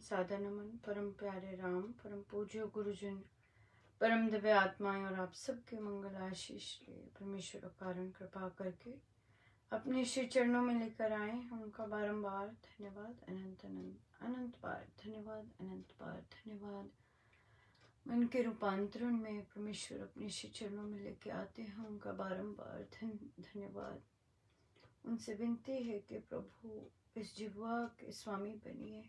सादर नमन परम प्यारे राम, परम पूज्य गुरुजन, परम दिव्य आत्माएं और आप सबके मंगल आशीष लिए परमेश्वर कारण कृपा करके अपने श्री चरणों में लेकर आए। हम उनका बारंबार धन्यवाद, अनंत अनंत अनंत बार धन्यवाद, अनंत बार धन्यवाद। मन के रूपांतरण में परमेश्वर अपने श्री चरणों में लेके आते हैं, उनका बारंबार धन्यवाद। उनसे विनती है कि प्रभु इस जिह्वा के स्वामी बनिए,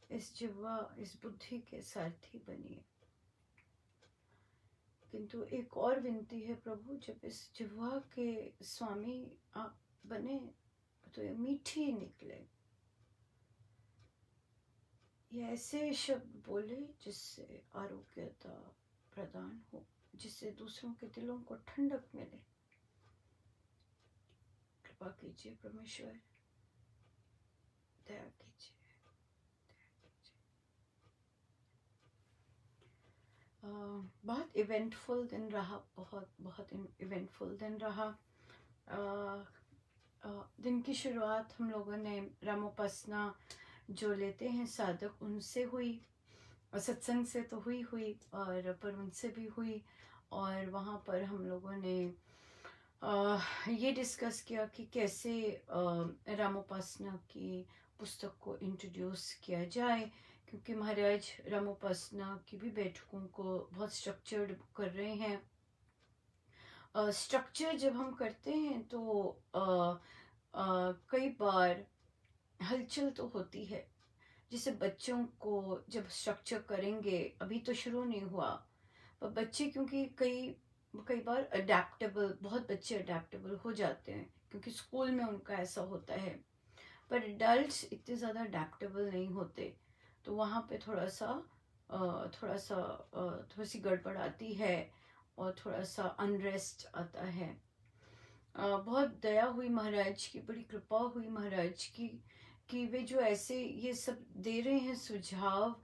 इस जिह्वा इस बुद्धि के सारथी बनिए। किंतु एक और विनती है प्रभु, जब इस जिह्वा के स्वामी आप बने तो ये मीठी निकले, ये ऐसे शब्द बोले जिससे आरोग्यता प्रदान हो, जिससे दूसरों के दिलों को ठंडक मिले। कृपा कीजिए परमेश्वर, दया कीजिए। बहुत इवेंटफुल दिन रहा, बहुत इवेंटफुल दिन रहा। दिन की शुरुआत हम लोगों ने रामोपासना जो लेते हैं साधक, उनसे हुई, और सत्संग से तो हुई और पर उनसे भी हुई। और वहाँ पर हम लोगों ने ये डिस्कस किया कि कैसे रामोपासना की पुस्तक को इंट्रोड्यूस किया जाए, क्योंकि महाराज रामोपासना की भी बैठकों को बहुत स्ट्रक्चर्ड कर रहे हैं। स्ट्रक्चर जब हम करते हैं तो कई बार हलचल तो होती है, जिसे बच्चों को जब स्ट्रक्चर करेंगे, अभी तो शुरू नहीं हुआ, पर बच्चे क्योंकि कई बार अडेप्टेबल, बहुत बच्चे अडेप्टेबल हो जाते हैं क्योंकि स्कूल में उनका ऐसा होता है, पर एडल्ट्स इतने ज़्यादा अडेप्टेबल नहीं होते। तो वहाँ पे थोड़ा सी गड़बड़ आती है और थोड़ा सा अनरेस्ट आता है। बहुत दया हुई महाराज की, बड़ी कृपा हुई महाराज की कि वे जो ऐसे ये सब दे रहे हैं सुझाव,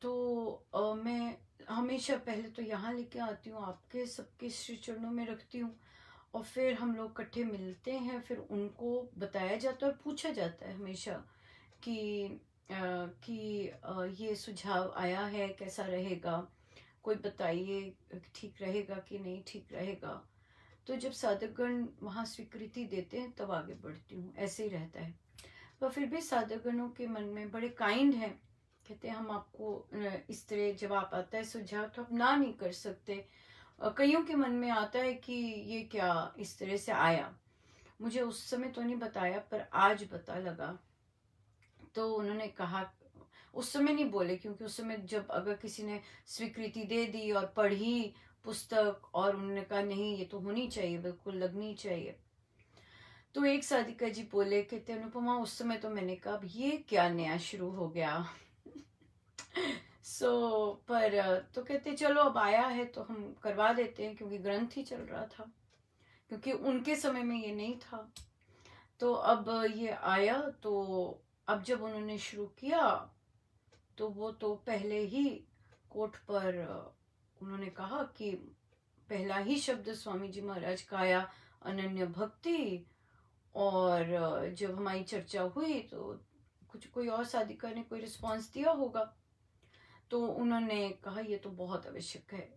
तो मैं हमेशा पहले तो यहाँ लेके आती हूँ, आपके सबके श्री चरणों में रखती हूँ, और फिर हम लोग इकट्ठे मिलते हैं, फिर उनको बताया जाता है और पूछा जाता है हमेशा कि ये सुझाव आया है, कैसा रहेगा, कोई बताइए ठीक रहेगा कि नहीं ठीक रहेगा। तो जब साधकगण वहाँ स्वीकृति देते हैं तब आगे बढ़ती हूँ, ऐसे ही रहता है। पर फिर भी साधकगणों के मन में बड़े काइंड हैं, कहते हैं हम आपको इस तरह जब आप आता है सुझाव तो आप ना नहीं कर सकते। कईयों के मन में आता है कि ये क्या इस तरह से आया, मुझे उस समय तो नहीं बताया पर आज पता लगा। तो उन्होंने कहा, उस समय नहीं बोले क्योंकि उस समय जब अगर किसी ने स्वीकृति दे दी और पढ़ी पुस्तक और उन्होंने कहा नहीं ये तो होनी चाहिए, बिल्कुल लगनी चाहिए, तो एक साधिका जी बोले, कहते अनुपमा उस समय तो मैंने कहा अब ये क्या नया शुरू हो गया। पर तो कहते चलो अब आया है तो हम करवा देते हैं, क्योंकि ग्रंथ ही चल रहा था, क्योंकि उनके समय में ये नहीं था। तो अब ये आया, तो अब जब उन्होंने शुरू किया तो वो तो पहले ही कोट पर उन्होंने कहा कि पहला ही शब्द स्वामी जी महाराज का आया, अनन्य भक्ति। और जब हमारी चर्चा हुई तो कोई और साधिका ने कोई रिस्पांस दिया होगा, तो उन्होंने कहा ये तो बहुत आवश्यक है।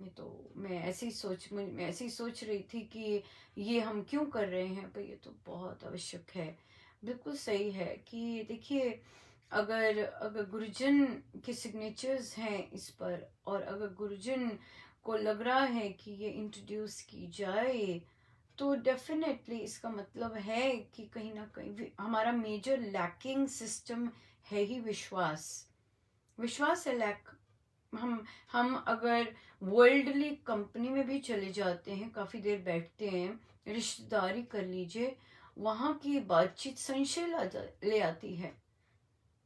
मैं ऐसे ही सोच रही थी कि ये हम क्यों कर रहे हैं, पर ये तो बहुत आवश्यक है। बिल्कुल सही है कि देखिए, अगर गुरुजन के सिग्नेचर्स हैं इस पर, और अगर गुरुजन को लग रहा है कि ये इंट्रोड्यूस की जाए, तो डेफिनेटली इसका मतलब है कि कहीं ना कहीं हमारा मेजर लैकिंग सिस्टम है ही विश्वास है लैक। हम अगर वर्ल्डली कंपनी में भी चले जाते हैं, काफी देर बैठते हैं, रिश्तेदारी कर लीजिए, वहां की बातचीत संशय ले आती है,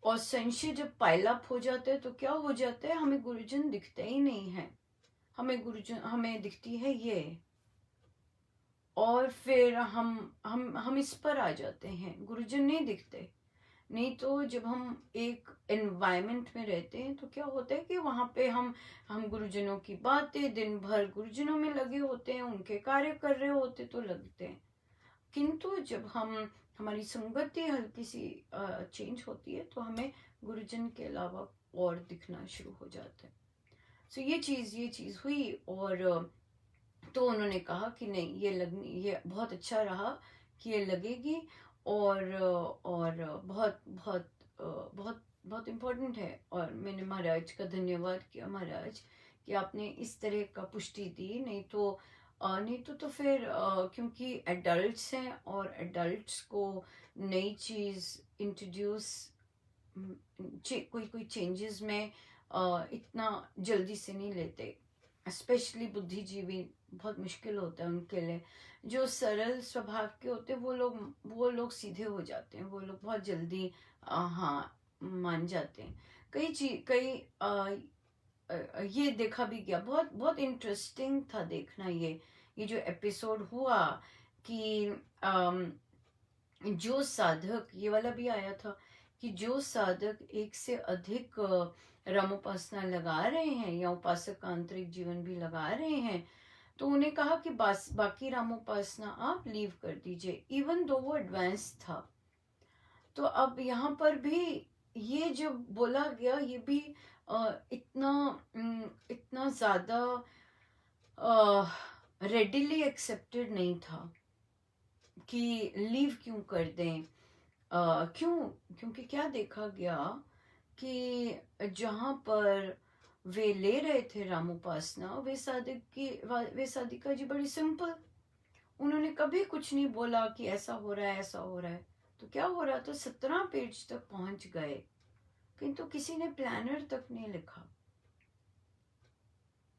और संशय जब पाइल अप हो जाते हैं तो क्या हो जाता है, हमें गुरुजन दिखते ही नहीं है, हमें दिखती है ये, और फिर हम इस पर आ जाते हैं, गुरुजन नहीं दिखते। नहीं तो जब हम एक एनवायरनमेंट में रहते हैं तो क्या होता है कि वहाँ पे हम गुरुजनों की बातें, दिन भर गुरुजनों में लगे होते हैं, उनके कार्य कर रहे होते तो लगते हैं। किंतु जब हमारी संगति हल्की सी चेंज होती है तो हमें गुरुजन के अलावा और दिखना शुरू हो जाते हैं। सो ये चीज़ हुई, और तो उन्होंने कहा कि नहीं, ये बहुत अच्छा रहा कि ये लगेगी, और बहुत बहुत बहुत बहुत इम्पोर्टेंट है। और मैंने महाराज का धन्यवाद किया, महाराज कि आपने इस तरह का पुष्टि दी, नहीं तो फिर क्योंकि एडल्ट्स हैं और एडल्ट्स को नई चीज़ इंट्रोड्यूस, कोई चेंजेस में इतना जल्दी से नहीं लेते, स्पेशली बुद्धिजीवी। बहुत मुश्किल होता है उनके लिए। जो सरल स्वभाव के होते हैं वो लोग सीधे हो जाते हैं, वो लोग बहुत जल्दी हाँ मान जाते हैं। ये देखा भी गया, बहुत बहुत इंटरेस्टिंग था देखना ये जो एपिसोड हुआ कि जो साधक, ये वाला भी आया था कि जो साधक एक से अधिक रामोपासना लगा रहे हैं या उपासक का आंतरिक जीवन भी लगा रहे हैं, तो उन्हें कहा कि बाकी रामोपासना आप लीव कर दीजिए, इवन दो वो एडवांस था। तो अब यहाँ पर भी ये जो बोला गया, ये भी इतना ज़्यादा रेडिली एक्सेप्टेड नहीं था कि लीव क्यों कर दें। क्यों? क्योंकि क्या देखा गया कि जहाँ पर वे ले रहे थे रामोपासना, वे साधिका जी बड़ी सिंपल, उन्होंने कभी कुछ नहीं बोला कि ऐसा हो रहा है ऐसा हो रहा है। तो क्या हो रहा था, 17 पेज तक पहुंच गए, किंतु किसी ने प्लानर तक नहीं लिखा।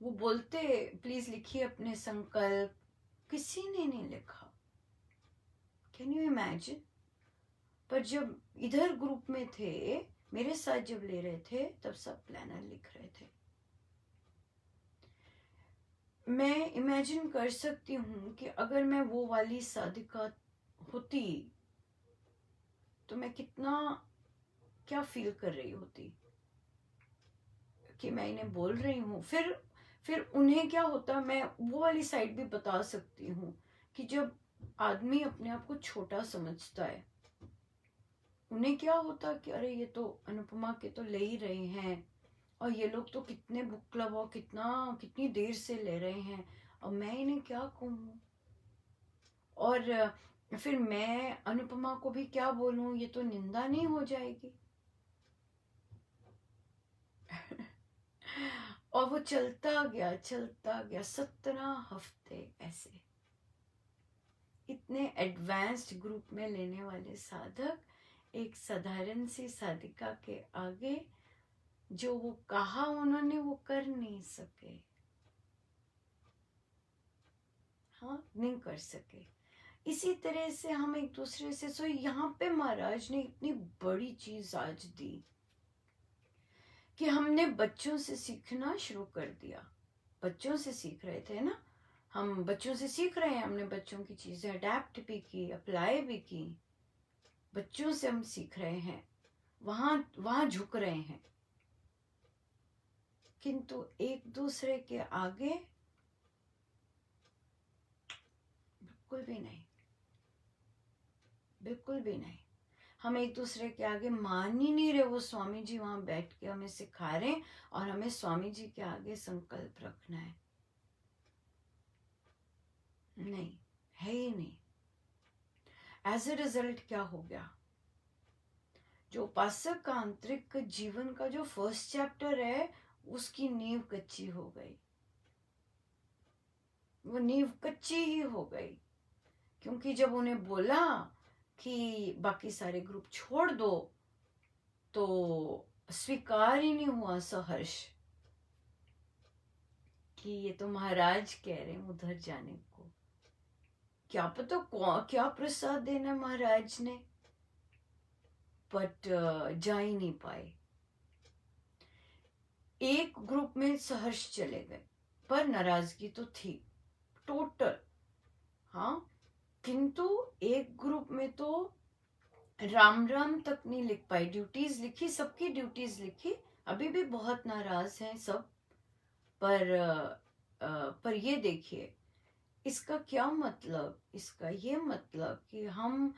वो बोलते प्लीज लिखिए अपने संकल्प, किसी ने नहीं लिखा। Can you imagine? पर जब इधर ग्रुप में थे, मेरे साथ जब ले रहे थे, तब सब प्लानर लिख रहे थे। मैं इमेजिन कर सकती हूँ कि अगर मैं वो वाली साधिका होती तो मैं क्या फील कर रही होती कि मैं इन्हें बोल रही हूँ। फिर उन्हें क्या होता, मैं वो वाली साइड भी बता सकती हूँ कि जब आदमी अपने आप को छोटा समझता है, उन्हें क्या होता कि अरे ये तो अनुपमा के तो ले ही रहे हैं, और ये लोग तो कितने बुक क्लब और कितनी देर से ले रहे हैं, और मैं इन्हें क्या कहूँ, और फिर मैं अनुपमा को भी क्या बोलूँ, ये तो निंदा नहीं हो जाएगी। और वो चलता गया 17 हफ्ते ऐसे। इतने एडवांस्ड ग्रुप में लेने वाले साधक एक साधारण सी साधिका के आगे जो वो कहा उन्होंने वो कर नहीं सके, हाँ नहीं कर सके। इसी तरह से हम एक दूसरे से, सो यहाँ पे महाराज ने इतनी बड़ी चीज आज दी कि हमने बच्चों से सीखना शुरू कर दिया। बच्चों से सीख रहे थे ना, हम बच्चों से सीख रहे हैं, हमने बच्चों की चीजें अडेप्ट भी की, अप्लाई भी की, बच्चों से हम सीख रहे हैं, वहां झुक रहे हैं, किंतु एक दूसरे के आगे बिल्कुल भी नहीं, बिल्कुल भी नहीं। हम एक दूसरे के आगे मान ही नहीं रहे। वो स्वामी जी वहां बैठ के हमें सिखा रहे हैं और हमें स्वामी जी के आगे संकल्प रखना है, नहीं है ही नहीं। एज ए रिजल्ट क्या हो गया, जो उपासक का आंतरिक जीवन का जो फर्स्ट चैप्टर है उसकी नींव कच्ची हो गई, वो नींव कच्ची ही हो गई। क्योंकि जब उन्हें बोला कि बाकी सारे ग्रुप छोड़ दो, तो स्वीकार ही नहीं हुआ सहर्ष कि ये तो महाराज कह रहे हैं उधर जाने को, क्या पता क्या प्रसाद देना महाराज ने, बट जा ही नहीं पाए। एक ग्रुप में सहर्ष चले गए, पर नाराजगी तो थी टोटल, हाँ। किंतु एक ग्रुप में तो राम राम तक नहीं लिख पाई, ड्यूटीज लिखी, सबकी ड्यूटीज लिखी, अभी भी बहुत नाराज हैं सब। पर ये देखिए इसका क्या मतलब, इसका ये मतलब कि हम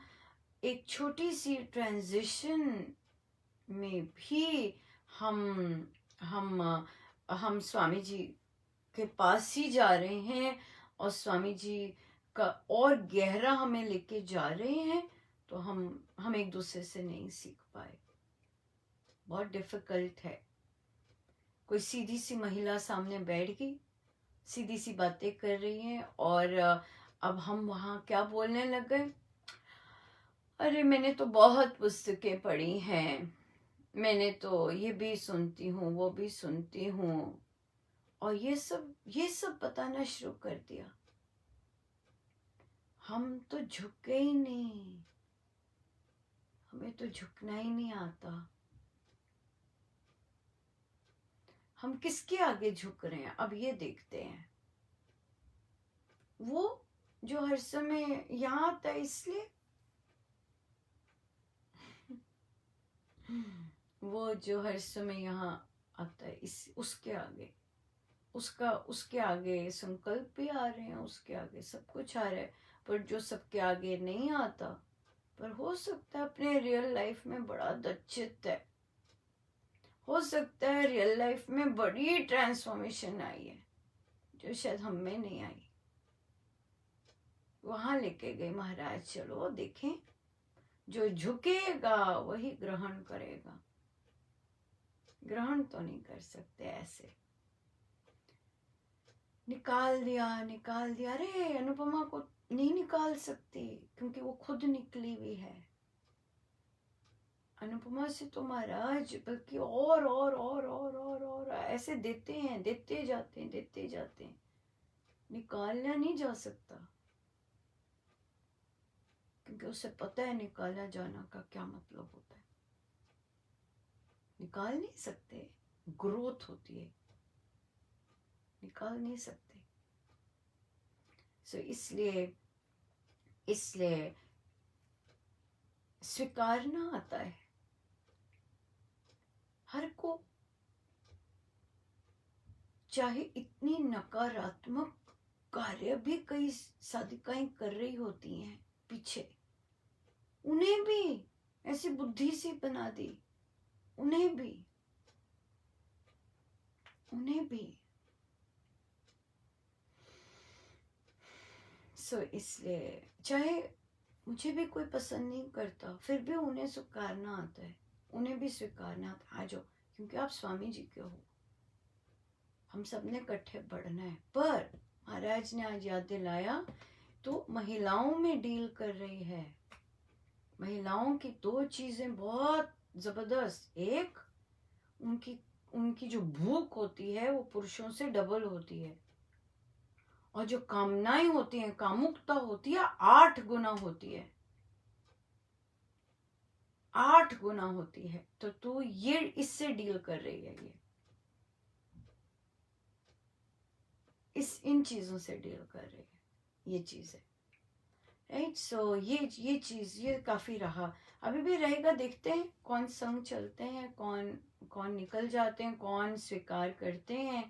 एक छोटी सी ट्रांजिशन में भी हम हम स्वामी जी के पास ही जा रहे हैं और स्वामी जी का और गहरा हमें लेके जा रहे हैं, तो हम एक दूसरे से नहीं सीख पाए। बहुत डिफिकल्ट है। कोई सीधी सी महिला सामने बैठ गई, सीधी सी बातें कर रही है, और अब हम वहाँ क्या बोलने लग गए, अरे मैंने तो बहुत पुस्तकें पढ़ी हैं, मैंने तो ये भी सुनती हूँ वो भी सुनती हूँ, और ये सब बताना शुरू कर दिया। हम तो झुके ही नहीं, हमें तो झुकना ही नहीं आता। हम किसके आगे झुक रहे हैं, अब ये देखते हैं। वो जो हर समय यहाँ आता है इसलिए, वो जो हर समय यहाँ आता है इस उसके आगे, उसके आगे संकल्प भी आ रहे हैं, उसके आगे सब कुछ आ रहा है, पर जो सबके आगे नहीं आता, पर हो सकता है अपने रियल लाइफ में बड़ा दच्चित है, हो सकता है रियल लाइफ में बड़ी ट्रांसफॉर्मेशन आई है जो शायद हम में नहीं आई। वहां लेके गए महाराज, चलो देखें, जो झुकेगा वही ग्रहण करेगा। ग्रहण तो नहीं कर सकते ऐसे। निकाल दिया, अरे अनुपमा को नहीं निकाल सकती क्योंकि वो खुद निकली हुई है। अनुपमा से तो महाराज बल्कि और ऐसे देते हैं, देते जाते हैं, निकालना नहीं जा सकता, क्योंकि उसे पता है निकाला जाना का क्या मतलब होता है। निकाल नहीं सकते, ग्रोथ होती है, निकाल नहीं सकते। सो इसलिए स्वीकारना आता है हर को, चाहे इतनी नकारात्मक कार्य भी कई साधिकाएं कर रही होती हैं पीछे, उन्हें भी ऐसी बुद्धि सी बना दी, उन्हें भी इसलिए चाहे मुझे भी कोई पसंद नहीं करता, फिर भी उन्हें स्वीकारना आता है, उन्हें भी स्वीकारना आता है। आ जाओ, क्योंकि आप स्वामी जी के हो, हम सब ने इकट्ठे बढ़ना है। पर महाराज ने आज याद दिलाया, तो महिलाओं में डील कर रही है। महिलाओं की दो चीजें बहुत जबरदस्त, एक उनकी जो भूख होती है वो पुरुषों से डबल होती है, और जो कामनाएं होती हैं, कामुकता होती है, 8 गुना होती है, 8 गुना होती है। तो तू ये इससे डील कर रही है, इन चीजों से डील कर रही है, ये चीज है, राइट। सो ये चीज ये काफी रहा, अभी भी रहेगा। देखते हैं कौन संग चलते हैं, कौन निकल जाते हैं, कौन स्वीकार करते हैं,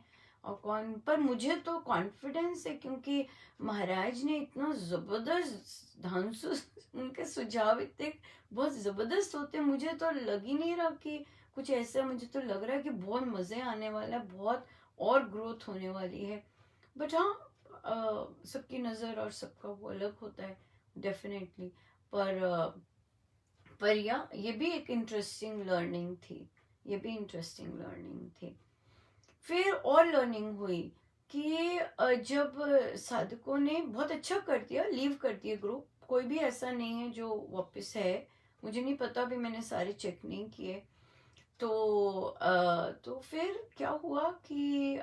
और कौन। पर मुझे तो कॉन्फिडेंस है, क्योंकि महाराज ने इतना जबरदस्त धांसू, उनके सुझाव इतने बहुत जबरदस्त होते, मुझे तो लग ही नहीं रहा कि कुछ ऐसा। मुझे तो लग रहा है कि बहुत मजे आने वाला है, बहुत और ग्रोथ होने वाली है। बट हाँ, सबकी नज़र और सबका वो अलग होता है डेफिनेटली। पर ये भी एक इंटरेस्टिंग लर्निंग थी, फिर और लर्निंग हुई कि जब साधकों ने बहुत अच्छा कर दिया, लीव कर दिया ग्रुप, कोई भी ऐसा नहीं है जो वापस है, मुझे नहीं पता, भी मैंने सारे चेक नहीं किए। तो फिर क्या हुआ कि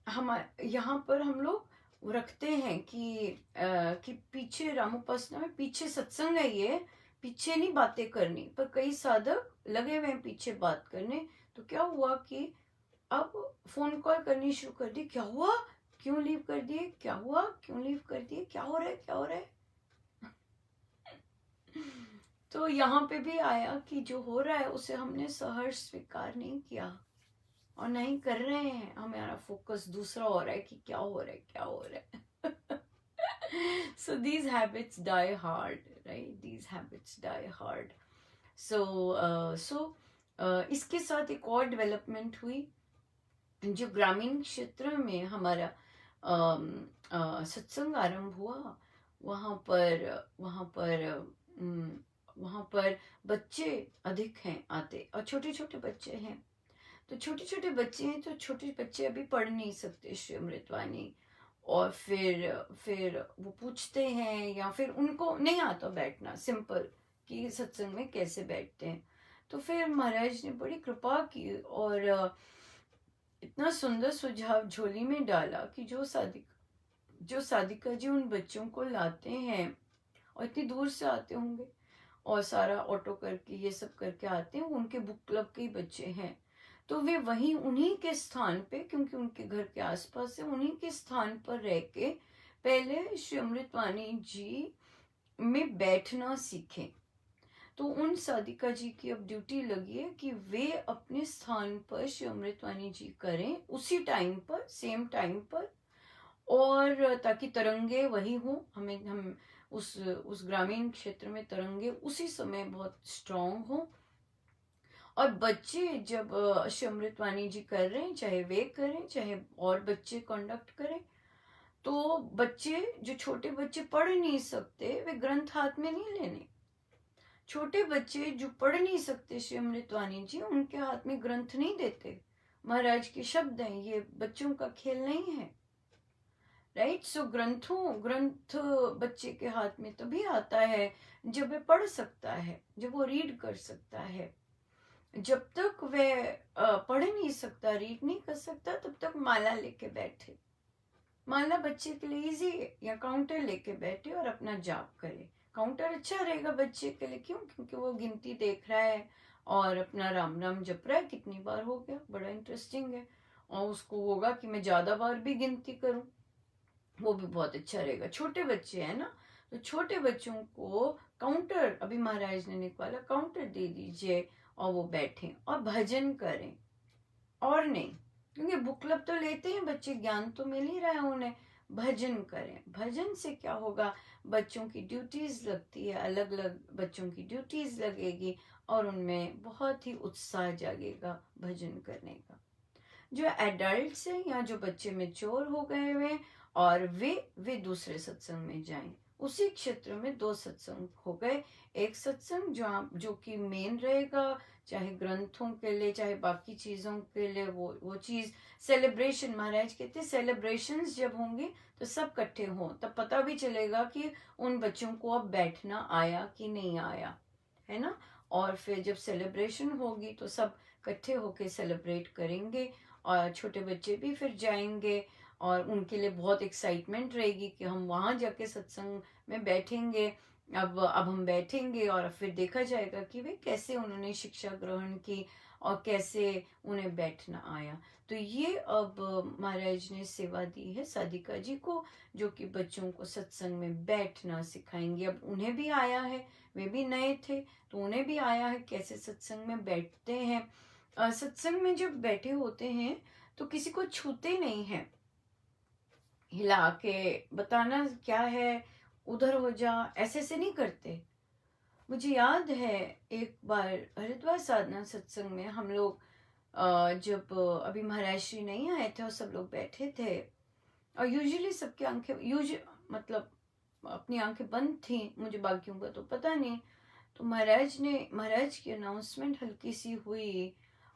हम यहाँ पर हम लोग रखते हैं कि पीछे रामोपासना में पीछे सत्संग है, ये पीछे नहीं बातें करनी, पर कई साधक लगे हुए हैं पीछे बात करने। तो क्या हुआ कि अब फोन कॉल करनी शुरू कर दी, क्या हुआ, क्यों लीव कर दिए, क्या हुआ, क्यों लीव कर दिए, क्या हो रहा है। तो यहाँ पे भी आया कि जो हो रहा है उसे हमने सहर्ष स्वीकार नहीं किया, और नहीं कर रहे हैं, हमारा फोकस दूसरा हो रहा है कि क्या हो रहा है। So these habits die hard, right? These habits die hard. सो इसके साथ एक और डेवलपमेंट हुई। जो ग्रामीण क्षेत्र में हमारा सत्संग आरंभ हुआ, वहाँ पर वहाँ पर बच्चे अधिक हैं आते, और छोटे छोटे बच्चे हैं। तो छोटे छोटे बच्चे हैं, तो छोटे बच्चे अभी पढ़ नहीं सकते श्री अमृतवाणी। और फिर वो पूछते हैं, या फिर उनको नहीं आता बैठना सिंपल, कि सत्संग में कैसे बैठते हैं। तो फिर महाराज ने बड़ी कृपा की, और इतना सुंदर सुझाव झोली में डाला कि जो साधिका जी उन बच्चों को लाते हैं, और इतनी दूर से आते होंगे, और सारा ऑटो करके ये सब करके आते हैं, उनके बुक क्लब के ही बच्चे हैं। तो वे वहीं उन्हीं के स्थान पे, क्योंकि उनके घर के आसपास है, उन्हीं के स्थान पर रह के पहले श्री अमृतवाणी जी में बैठना सीखें। तो उन साधिका जी की अब ड्यूटी लगी है कि वे अपने स्थान पर श्री अमृतवाणी जी करें, उसी टाइम पर, सेम टाइम पर, और ताकि तरंगे वही हो, हम उस ग्रामीण क्षेत्र में तरंगे उसी समय बहुत स्ट्रांग हो। और बच्चे जब श्री अमृतवाणी जी कर रहे हैं, चाहे वे करें चाहे और बच्चे कंडक्ट करें, तो बच्चे, जो छोटे बच्चे पढ़ नहीं सकते, वे ग्रंथ हाथ में नहीं लेने। छोटे बच्चे जो पढ़ नहीं सकते श्री अमृतवाणी जी, उनके हाथ में ग्रंथ नहीं देते। महाराज के शब्द हैं, ये बच्चों का खेल नहीं है। राइट। सो ग्रंथ बच्चे के हाथ में तभी आता है जब वह पढ़ सकता है, जब वो रीड कर सकता है। जब तक वह पढ़ नहीं सकता, रीड नहीं कर सकता, तब तक माला लेके बैठे। माला बच्चे के लिए इजी है, या काउंटर लेके बैठे और अपना जाप करे। काउंटर अच्छा रहेगा बच्चे के लिए, क्यों? क्योंकि वो गिनती देख रहा है और अपना राम राम जप रहा है, कितनी बार हो गया, बड़ा इंटरेस्टिंग है। और उसको होगा कि मैं ज्यादा बार भी गिनती करूं, वो भी बहुत अच्छा रहेगा। छोटे बच्चे हैं ना, तो छोटे बच्चों को काउंटर, अभी महाराज ने निकाला, काउंटर दे दीजिए और वो बैठें और भजन करें, और नहीं। क्योंकि बुक क्लब तो लेते हैं बच्चे, ज्ञान तो मिल ही रहा है उन्हें। भजन करें। भजन से क्या होगा, बच्चों की ड्यूटीज लगती है, अलग अलग बच्चों की ड्यूटीज लगेगी, और उनमें बहुत ही उत्साह जागेगा भजन करने का। जो एडल्ट्स हैं, या जो बच्चे मेच्योर हो गए हुए, और वे दूसरे सत्संग में जाएं। उसी क्षेत्र में 2 सत्संग हो गए। एक सत्संग जो कि मेन रहेगा, चाहे ग्रंथों के लिए चाहे बाकी चीजों के लिए, वो चीज सेलिब्रेशन, महाराज कहते हैं सेलिब्रेशंस जब होंगे तो सब इकट्ठे हों, तब पता भी चलेगा कि उन बच्चों को अब बैठना आया कि नहीं आया, है ना। और फिर जब सेलिब्रेशन होगी तो सब इकट्ठे होके सेलिब्रेट करेंगे, और छोटे बच्चे भी फिर जाएंगे, और उनके लिए बहुत एक्साइटमेंट रहेगी कि हम वहां जाके सत्संग में बैठेंगे। अब हम बैठेंगे, और फिर देखा जाएगा कि वे कैसे उन्होंने शिक्षा ग्रहण की, और कैसे उन्हें बैठना आया। तो ये अब महाराज ने सेवा दी है साधिका जी को, जो कि बच्चों को सत्संग में बैठना सिखाएंगे। अब उन्हें भी आया है, वे भी नए थे, तो उन्हें भी आया है कैसे सत्संग में बैठते हैं। सत्संग में जब बैठे होते हैं तो किसी को छूते नहीं हैं, हिला के बताना क्या है, उधर हो जा, ऐसे से नहीं करते। मुझे याद है एक बार हरिद्वार साधना सत्संग में हम लोग, जब अभी महाराज श्री नहीं आए थे और सब लोग बैठे थे, और यूजुअली सबकी आंखें मतलब अपनी आंखें बंद थी, मुझे बाकियों का तो पता नहीं। तो महाराज की अनाउंसमेंट हल्की सी हुई,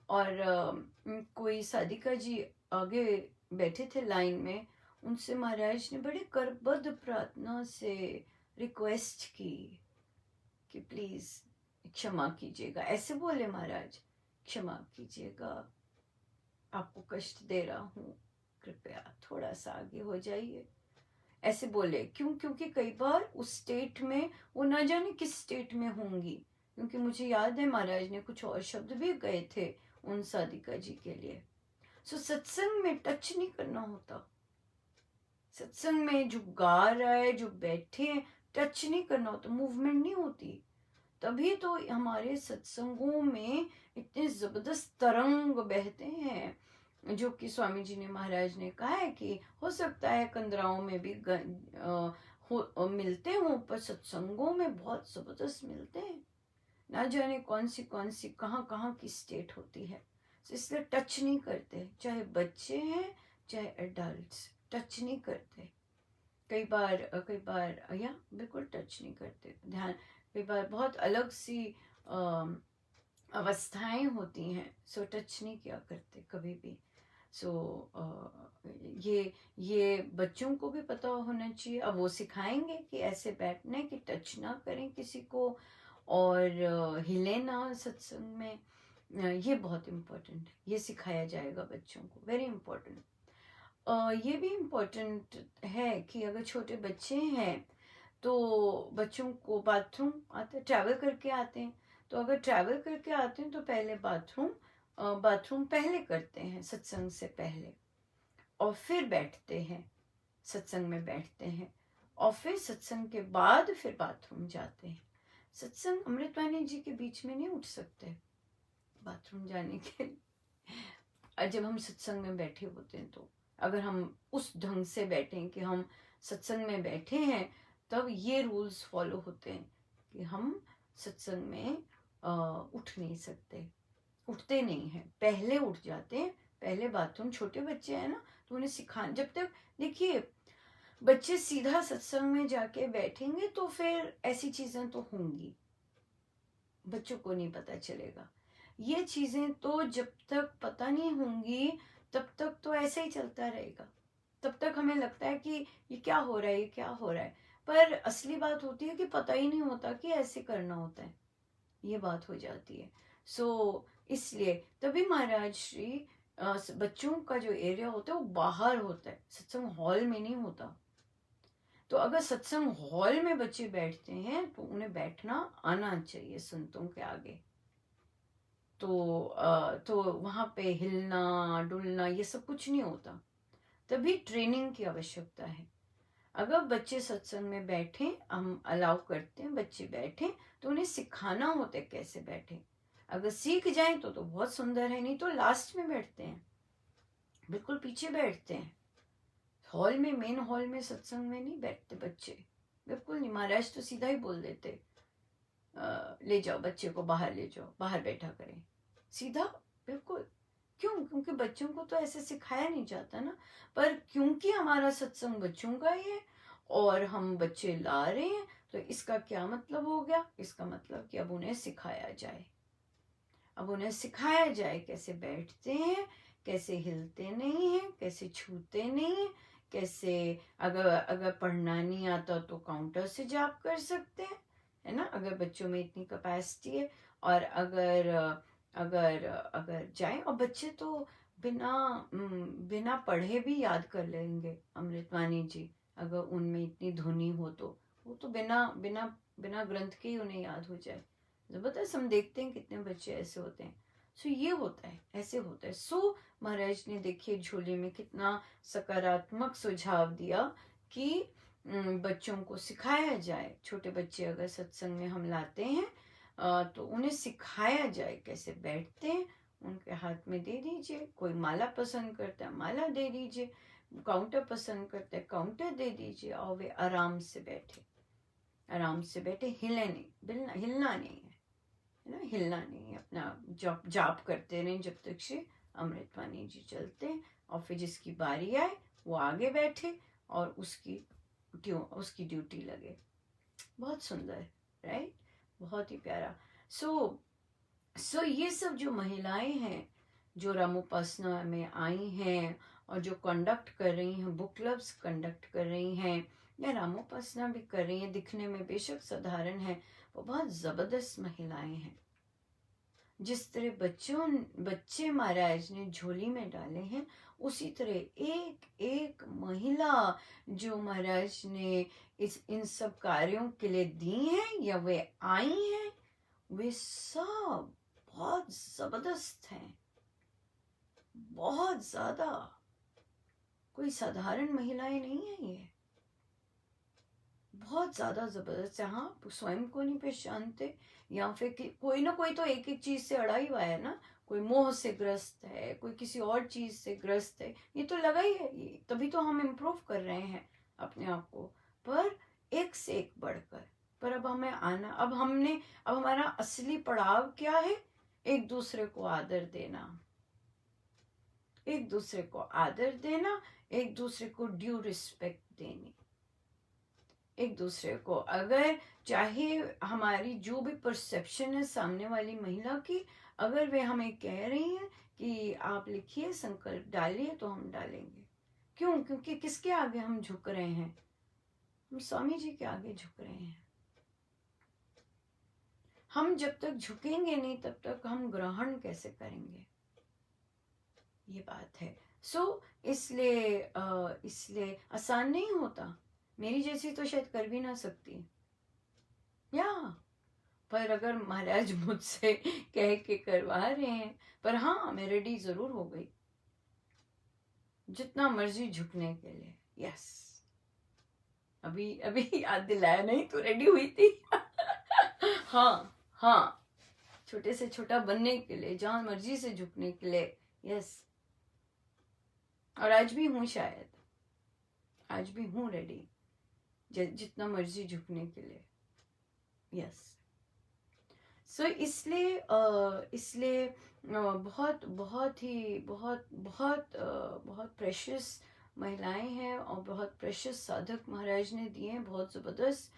और कोई साधिका जी आगे बैठे थे लाइन में, उनसे महाराज ने बड़े करबद्ध प्रार्थना से रिक्वेस्ट की कि प्लीज क्षमा कीजिएगा। ऐसे बोले महाराज, क्षमा कीजिएगा, आपको कष्ट दे रहा हूँ, कृपया थोड़ा सा आगे हो जाइए। ऐसे बोले। क्यों? क्योंकि कई बार उस स्टेट में वो ना जाने किस स्टेट में होंगी, क्योंकि मुझे याद है महाराज ने कुछ और शब्द भी गए थे उन साधिका जी के लिए। सो सत्संग में टच नहीं करना होता, सत्संग में जो गा रहा है, जो बैठे हैं, टच नहीं करना होता, मूवमेंट नहीं होती। तभी तो हमारे सत्संगों में इतने जबरदस्त तरंग बहते हैं, जो कि स्वामी जी ने, महाराज ने कहा है कि हो सकता है कंदराओं में भी मिलते हों, पर सत्संगों में बहुत जबरदस्त मिलते हैं। ना जाने कौन सी कहाँ कहाँ की स्टेट होती है। तो इसलिए टच नहीं करते, चाहे बच्चे हैं चाहे एडल्ट्स, टच नहीं करते। कई बार या बिल्कुल टच नहीं करते, ध्यान। कई बार बहुत अलग सी अवस्थाएं होती हैं, सो टच नहीं किया करते कभी भी। सो ये बच्चों को भी पता होना चाहिए। अब वो सिखाएंगे कि ऐसे बैठने, कि टच ना करें किसी को, और हिले ना सत्संग में। ये बहुत इम्पोर्टेंट है, ये सिखाया जाएगा बच्चों को, वेरी इम्पोर्टेंट। ये भी इम्पोर्टेंट है कि अगर छोटे बच्चे हैं तो बच्चों को बाथरूम आते, ट्रैवल करके आते हैं, तो अगर ट्रैवल करके आते हैं तो पहले बाथरूम पहले करते हैं सत्संग से पहले, और फिर बैठते हैं, सत्संग में बैठते हैं, और फिर सत्संग के बाद फिर बाथरूम जाते हैं। सत्संग अमृतवाणी जी के बीच में नहीं उठ सकते बाथरूम जाने के लिए। जब हम सत्संग में बैठे होते हैं, तो अगर हम उस ढंग से बैठे कि हम सत्संग में बैठे हैं, तब ये रूल्स फॉलो होते हैं कि हम सत्संग में उठ नहीं सकते, उठते नहीं हैं, पहले उठ जाते हैं, पहले बाथरूम। छोटे बच्चे हैं ना, तो उन्हें सिखाना, जब तक देखिए बच्चे सीधा सत्संग में जाके बैठेंगे तो फिर ऐसी चीजें तो होंगी, बच्चों को नहीं पता चलेगा। ये चीजें तो जब तक पता नहीं होंगी तब तक तो ऐसे ही चलता रहेगा, तब तक हमें लगता है कि ये क्या हो रहा है, ये क्या हो रहा है। पर असली बात होती है कि पता ही नहीं होता कि ऐसे करना होता है, ये बात हो जाती है। सो इसलिए तभी महाराज श्री बच्चों का जो एरिया होता है वो बाहर होता है, सत्संग हॉल में नहीं होता। तो अगर सत्संग हॉल में बच्चे बैठते हैं तो उन्हें बैठना आना चाहिए संतों के आगे। तो वहां पे हिलना डुलना ये सब कुछ नहीं होता, तभी ट्रेनिंग की आवश्यकता है। अगर बच्चे सत्संग में बैठे, हम अलाउ करते हैं बच्चे बैठे, तो उन्हें सिखाना होता है कैसे बैठे। अगर सीख जाए तो बहुत सुंदर है, नहीं तो लास्ट में बैठते हैं, बिल्कुल पीछे बैठते हैं। हॉल में, मेन हॉल में सत्संग में नहीं बैठते बच्चे, बिल्कुल नहीं। महाराज तो सीधा ही बोल देते, ले जाओ बच्चे को बाहर, ले जाओ बाहर बैठा करें, सीधा बिल्कुल। क्यों? क्योंकि बच्चों को तो ऐसे सिखाया नहीं जाता ना। पर क्योंकि हमारा सत्संग बच्चों का ही है और हम बच्चे ला रहे हैं, तो इसका क्या मतलब हो गया? इसका मतलब कि अब उन्हें सिखाया जाए, अब उन्हें सिखाया जाए कैसे बैठते हैं, कैसे हिलते नहीं हैं, कैसे छूते नहीं हैं, कैसे अगर अगर पढ़ना नहीं आता तो काउंटर से जाप कर सकते हैं, है ना, अगर बच्चों में इतनी कैपेसिटी है। और अगर अगर अगर जाए, और बच्चे तो बिना बिना पढ़े भी याद कर लेंगे अमृतवाणी जी, अगर उनमें इतनी धुनी हो तो वो तो बिना बिना बिना ग्रंथ के ही उन्हें याद हो जाए। जबरदस्त, हम देखते हैं कितने बच्चे ऐसे होते हैं। सो ये होता है, ऐसे होता है। सो महाराज ने देखिए झोले में कितना सकारात्मक सुझाव दिया कि बच्चों को सिखाया जाए। छोटे बच्चे अगर सत्संग में हम लाते हैं तो उन्हें सिखाया जाए कैसे बैठते हैं, उनके हाथ में दे दीजिए। कोई माला पसंद करता है माला दे दीजिए, काउंटर पसंद करता है काउंटर दे दीजिए, और वे आराम से बैठे, आराम से बैठे, हिले नहीं, हिलना नहीं है, है ना, हिलना नहीं है। अपना जाप जाप करते रहें जब तक से अमृतवाणी जी चलते हैं, और फिर जिसकी बारी आए वो आगे बैठे और उसकी ड्यूटी लगे। बहुत सुंदर, राइट, बहुत ही प्यारा। सो ये सब जो महिलाएं हैं जो रामोपासना में आई हैं और जो कंडक्ट कर रही हैं, बुक क्लब्स कंडक्ट कर रही हैं या रामोपासना भी कर रही हैं, दिखने में बेशक साधारण है, वो बहुत जबरदस्त महिलाएं हैं। जिस तरह बच्चे महाराज ने झोली में डाले हैं, उसी तरह एक एक महिला जो महाराज ने इन सब कार्यों के लिए दी हैं या वे आई हैं, वे सब बहुत जबरदस्त हैं, बहुत ज्यादा। कोई साधारण महिलाएं नहीं है ये, बहुत ज्यादा जबरदस्त है। हाँ, स्वयं को नहीं पहचानते, या फिर कोई ना कोई तो एक एक चीज से अड़ा ही हुआ है ना। कोई मोह से ग्रस्त है, कोई किसी और चीज से ग्रस्त है, ये तो लगा ही है। तभी तो हम इम्प्रूव कर रहे हैं अपने आप को। पर एक से एक बढ़कर, पर अब हमें आना, अब हमारा असली पड़ाव क्या है? एक दूसरे को आदर देना, एक दूसरे को आदर देना, एक दूसरे को ड्यू रिस्पेक्ट देनी, एक दूसरे को, अगर चाहे हमारी जो भी परसेप्शन है सामने वाली महिला की, अगर वे हमें कह रही हैं कि आप लिखिए, संकल्प डालिए, तो हम डालेंगे। क्यों? क्योंकि किसके आगे हम झुक रहे हैं? हम स्वामी जी के आगे झुक रहे हैं। हम जब तक झुकेंगे नहीं तब तक हम ग्रहण कैसे करेंगे? ये बात है। इसलिए आसान नहीं होता। मेरी जैसी तो शायद कर भी ना सकती, या पर अगर महाराज मुझसे कह के करवा रहे हैं, पर हाँ मैं रेडी जरूर हो गई जितना मर्जी झुकने के लिए। यस, अभी अभी याद दिलाया, नहीं तो रेडी हुई थी। हाँ हाँ, छोटे से छोटा बनने के लिए, जहां मर्जी से झुकने के लिए। यस, और आज भी हूँ, शायद आज भी हूँ रेडी जितना मर्जी झुकने के लिए। यस, सो इसलिए बहुत बहुत ही बहुत प्रेशियस महिलाएं हैं, और बहुत प्रेशियस साधक महाराज ने दिए हैं, बहुत ज़बरदस्त।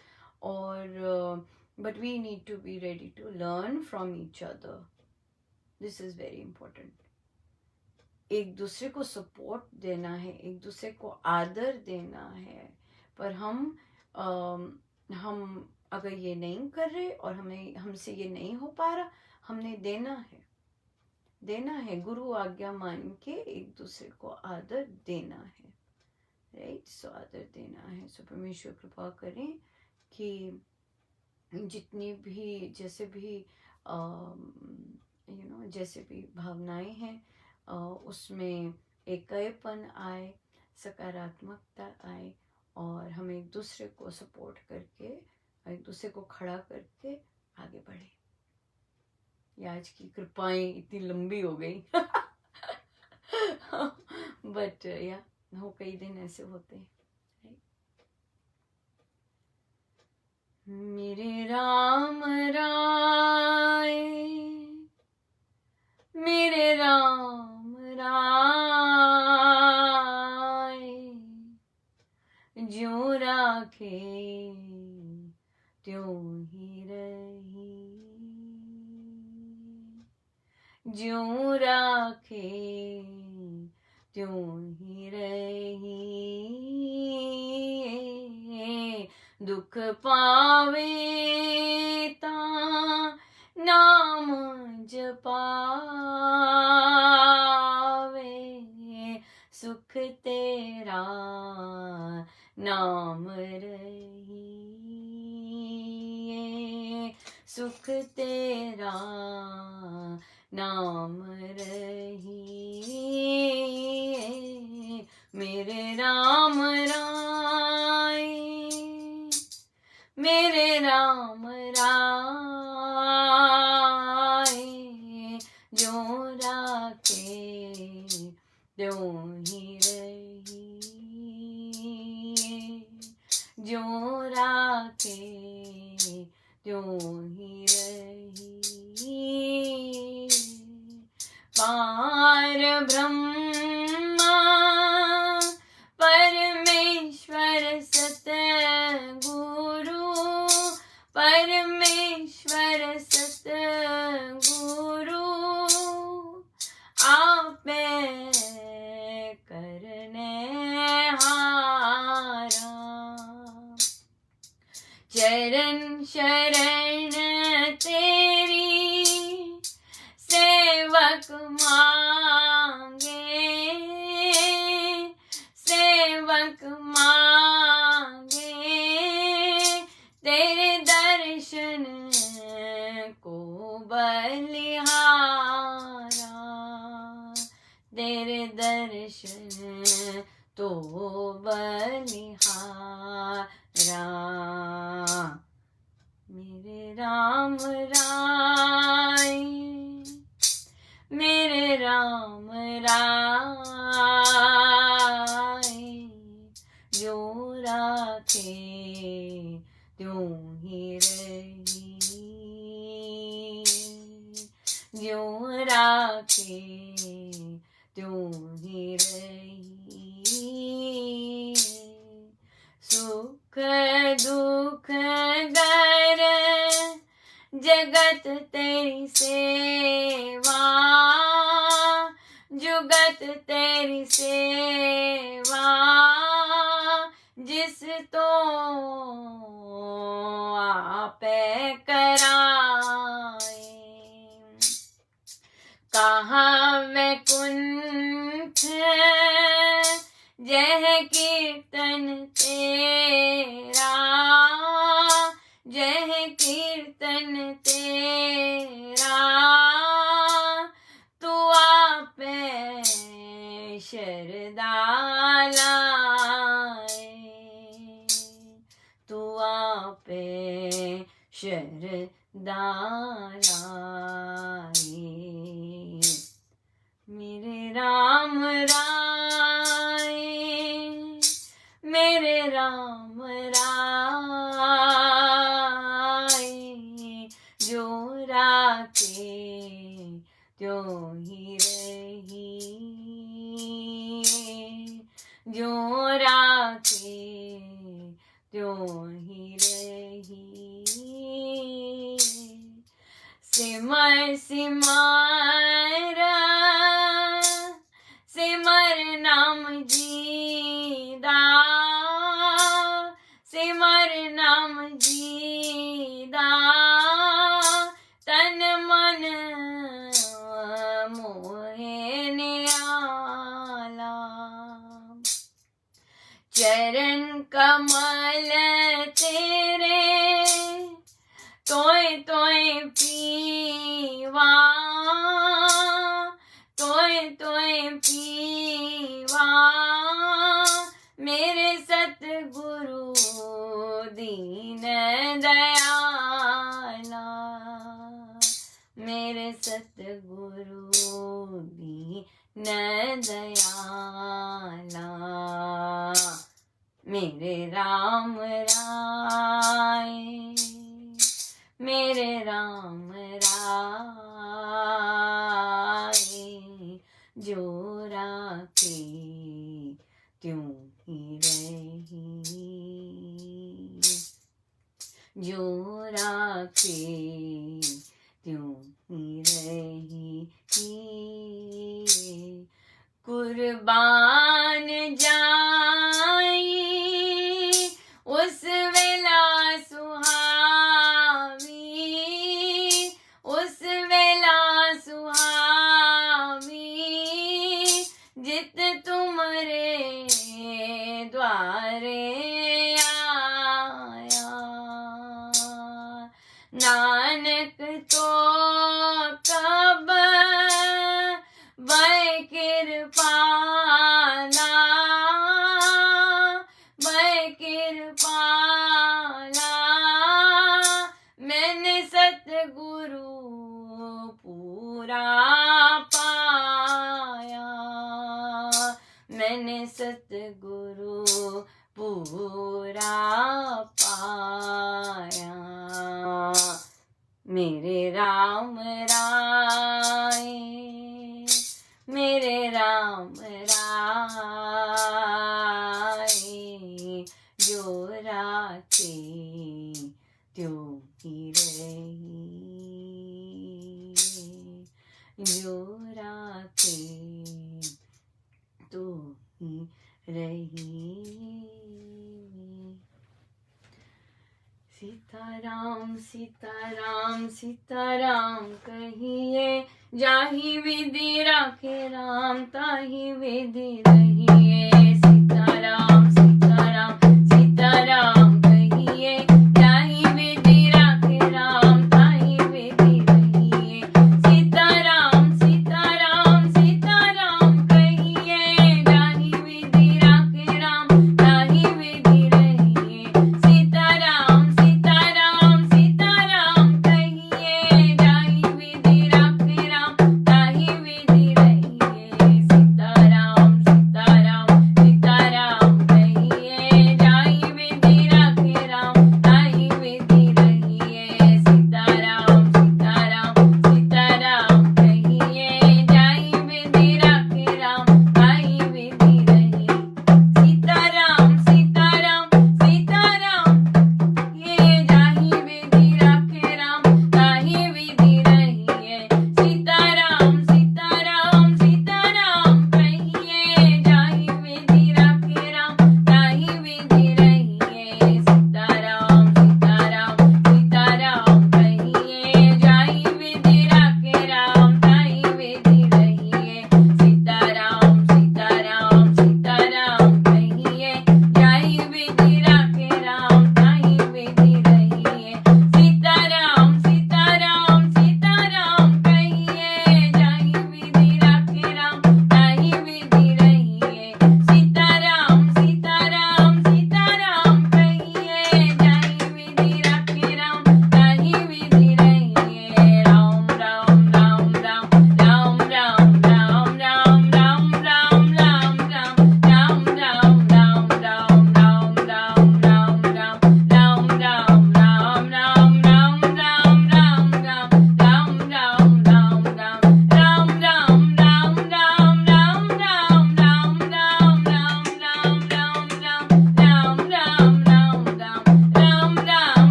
और but we need to be ready to learn from each other. This is very important. एक दूसरे को सपोर्ट देना है, एक दूसरे को आदर देना है, पर हम अगर ये नहीं कर रहे और हमसे ये नहीं हो पा रहा, हमने देना है गुरु आज्ञा मान के एक दूसरे को आदर देना है, राइट? सो आदर देना है। सो परमेश्वर कृपा करें कि जितनी भी जैसे भी जैसे भी भावनाएं हैं, उसमें एकाएपन आए, सकारात्मकता आए, और हम एक दूसरे को सपोर्ट करके, एक दूसरे को खड़ा करके आगे बढ़े। ये आज की कृपाएं इतनी लंबी हो गई। बट या हो, कई दिन ऐसे होते हैं। मेरे राम राय, मेरे राम राय, ज्यों राखे त्यों ही रही, ज्यों राखे त्यों ही रही, दुख पावे ता नाम जपावे, सुख तेरा नाम रही, सुख तेरा नाम रही, मेरे राम राय, मेरे राम राय, ज्यों राखे त्यों ही रही, ज्यों राखे त्यों ही रही, पार ब्रह्मा परमेश्वर सतगुरु, परमेश्वर सतगुरु, आपे करने हारा, चरण शरण तेरी सेवक मांगे, सेवक मांगे, तेरे दर्शन को बलिहारा, तेरे दर्शन तो बलिहारा, मेरे राम राय, मेरे राम राय, ज्यों राखे त्यों ही राखे त्यों ही रही। सुख दुख गर जगत तेरी सेवा, जुगत तेरी सेवा, जिस तो आपे कराए। कहाँ वैकुंठ जह कीर्तन तेरा, जह कीर्तन तेरा, तू आपे शरदा लाए, तू आपे शरदा लाए। मेरे राम राय, मेरे राम राय, जो राखे त्यों ही रही, जो राखे त्यों ही रही। सिमर सिमर सिमर नाम जीदा, सिमर नाम जीदा, तन मन मोहे निराला। चरण कमल तेरे तोय तोय पीवा, तोय तोय पीवा, मेरे सतगुरु दीन दयाला, मेरे सतगुरु दीन दयाला। मेरे राम राय, मेरे राम राय, जो राखे त्यों ही रही, जो राखे त्यों ही रही। कुर्बान जाई उस वेला सुहावी, उस वेला सुहावी, जित तुमरे द्वारे आया। नानक तो कब वै कृपाला, वै कृपाला, मैंने सतगुरु पूरा पाया, मैंने सतगुरु पूरा पाया। मेरे राम राय, मेरे राम राय, जो राखे त्यों ही रही, जो राखे त्यों ही रही। सीताराम सीताराम सीताराम कहिए, जाहि विधि राखे राम ताहि विधि रहिए। सीताराम सीताराम सीताराम कहिए, जाहि विधि राखे राम ताहि विधि रहिए। सीताराम सीताराम सीताराम कहिए, जाहि विधि राखे राम ताहि विधि रहिए। सीताराम सीताराम सीताराम कहिए, जाहि विधि राखे राम ताहि विधि रहिए। सीताराम सीताराम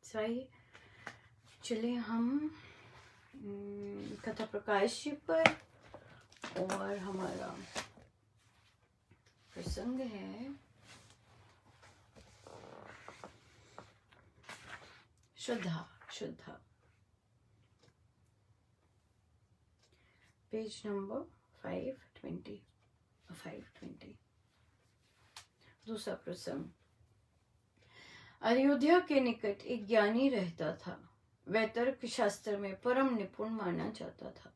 सही, चलिए हम कथा प्रकाश जी पर, और हमारा प्रसंग है श्रद्धा। श्रद्धा, पेज नंबर 520। दूसरा प्रसंग। अयोध्या के निकट एक ज्ञानी रहता था। वह तर्क शास्त्र में परम निपुण माना जाता था।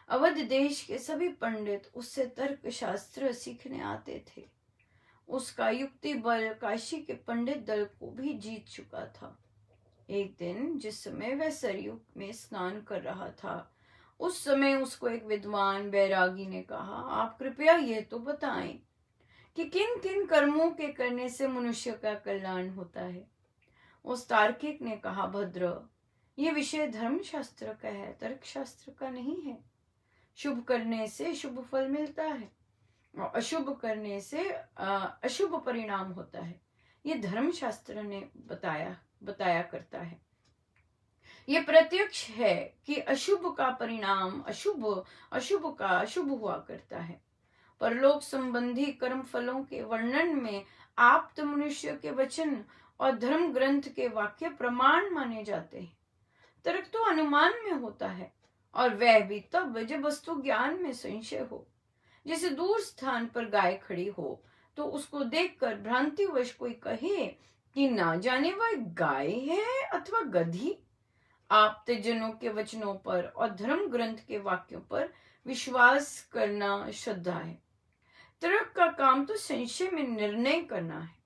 अवध देश के सभी पंडित उससे तर्क शास्त्र सीखने आते थे। उसका युक्ति बल काशी के पंडित दल को भी जीत चुका था। एक दिन जिस समय वह सरयू में स्नान कर रहा था, उस समय उसको एक विद्वान बैरागी ने कहा, आप कृपया यह तो बताएं कि किन किन कर्मों के करने से मनुष्य का कल्याण होता है। उस तार्किक ने कहा, भद्र, ये विषय धर्म शास्त्र का है, तर्क शास्त्र का नहीं है। शुभ करने से शुभ फल मिलता है और अशुभ करने से अशुभ परिणाम होता है। ये धर्म शास्त्र ने बताया करता है। ये प्रत्यक्ष है कि अशुभ का परिणाम अशुभ का अशुभ हुआ करता है। परलोक संबंधी कर्म फलों के वर्णन में आप्त मनुष्य के वचन और धर्म ग्रंथ के वाक्य प्रमाण माने जाते हैं। तर्क तो अनुमान में होता है, और वह भी तब जब वस्तु ज्ञान में संशय हो। जैसे दूर स्थान पर गाय खड़ी हो तो उसको देखकर भ्रांतिवश कोई कहे कि ना जाने वह गाय है अथवा गधी। आप्त जनों के वचनों पर और धर्म ग्रंथ के वाक्यों पर विश्वास करना श्रद्धा है। तर्क का काम तो संशय में निर्णय करना है।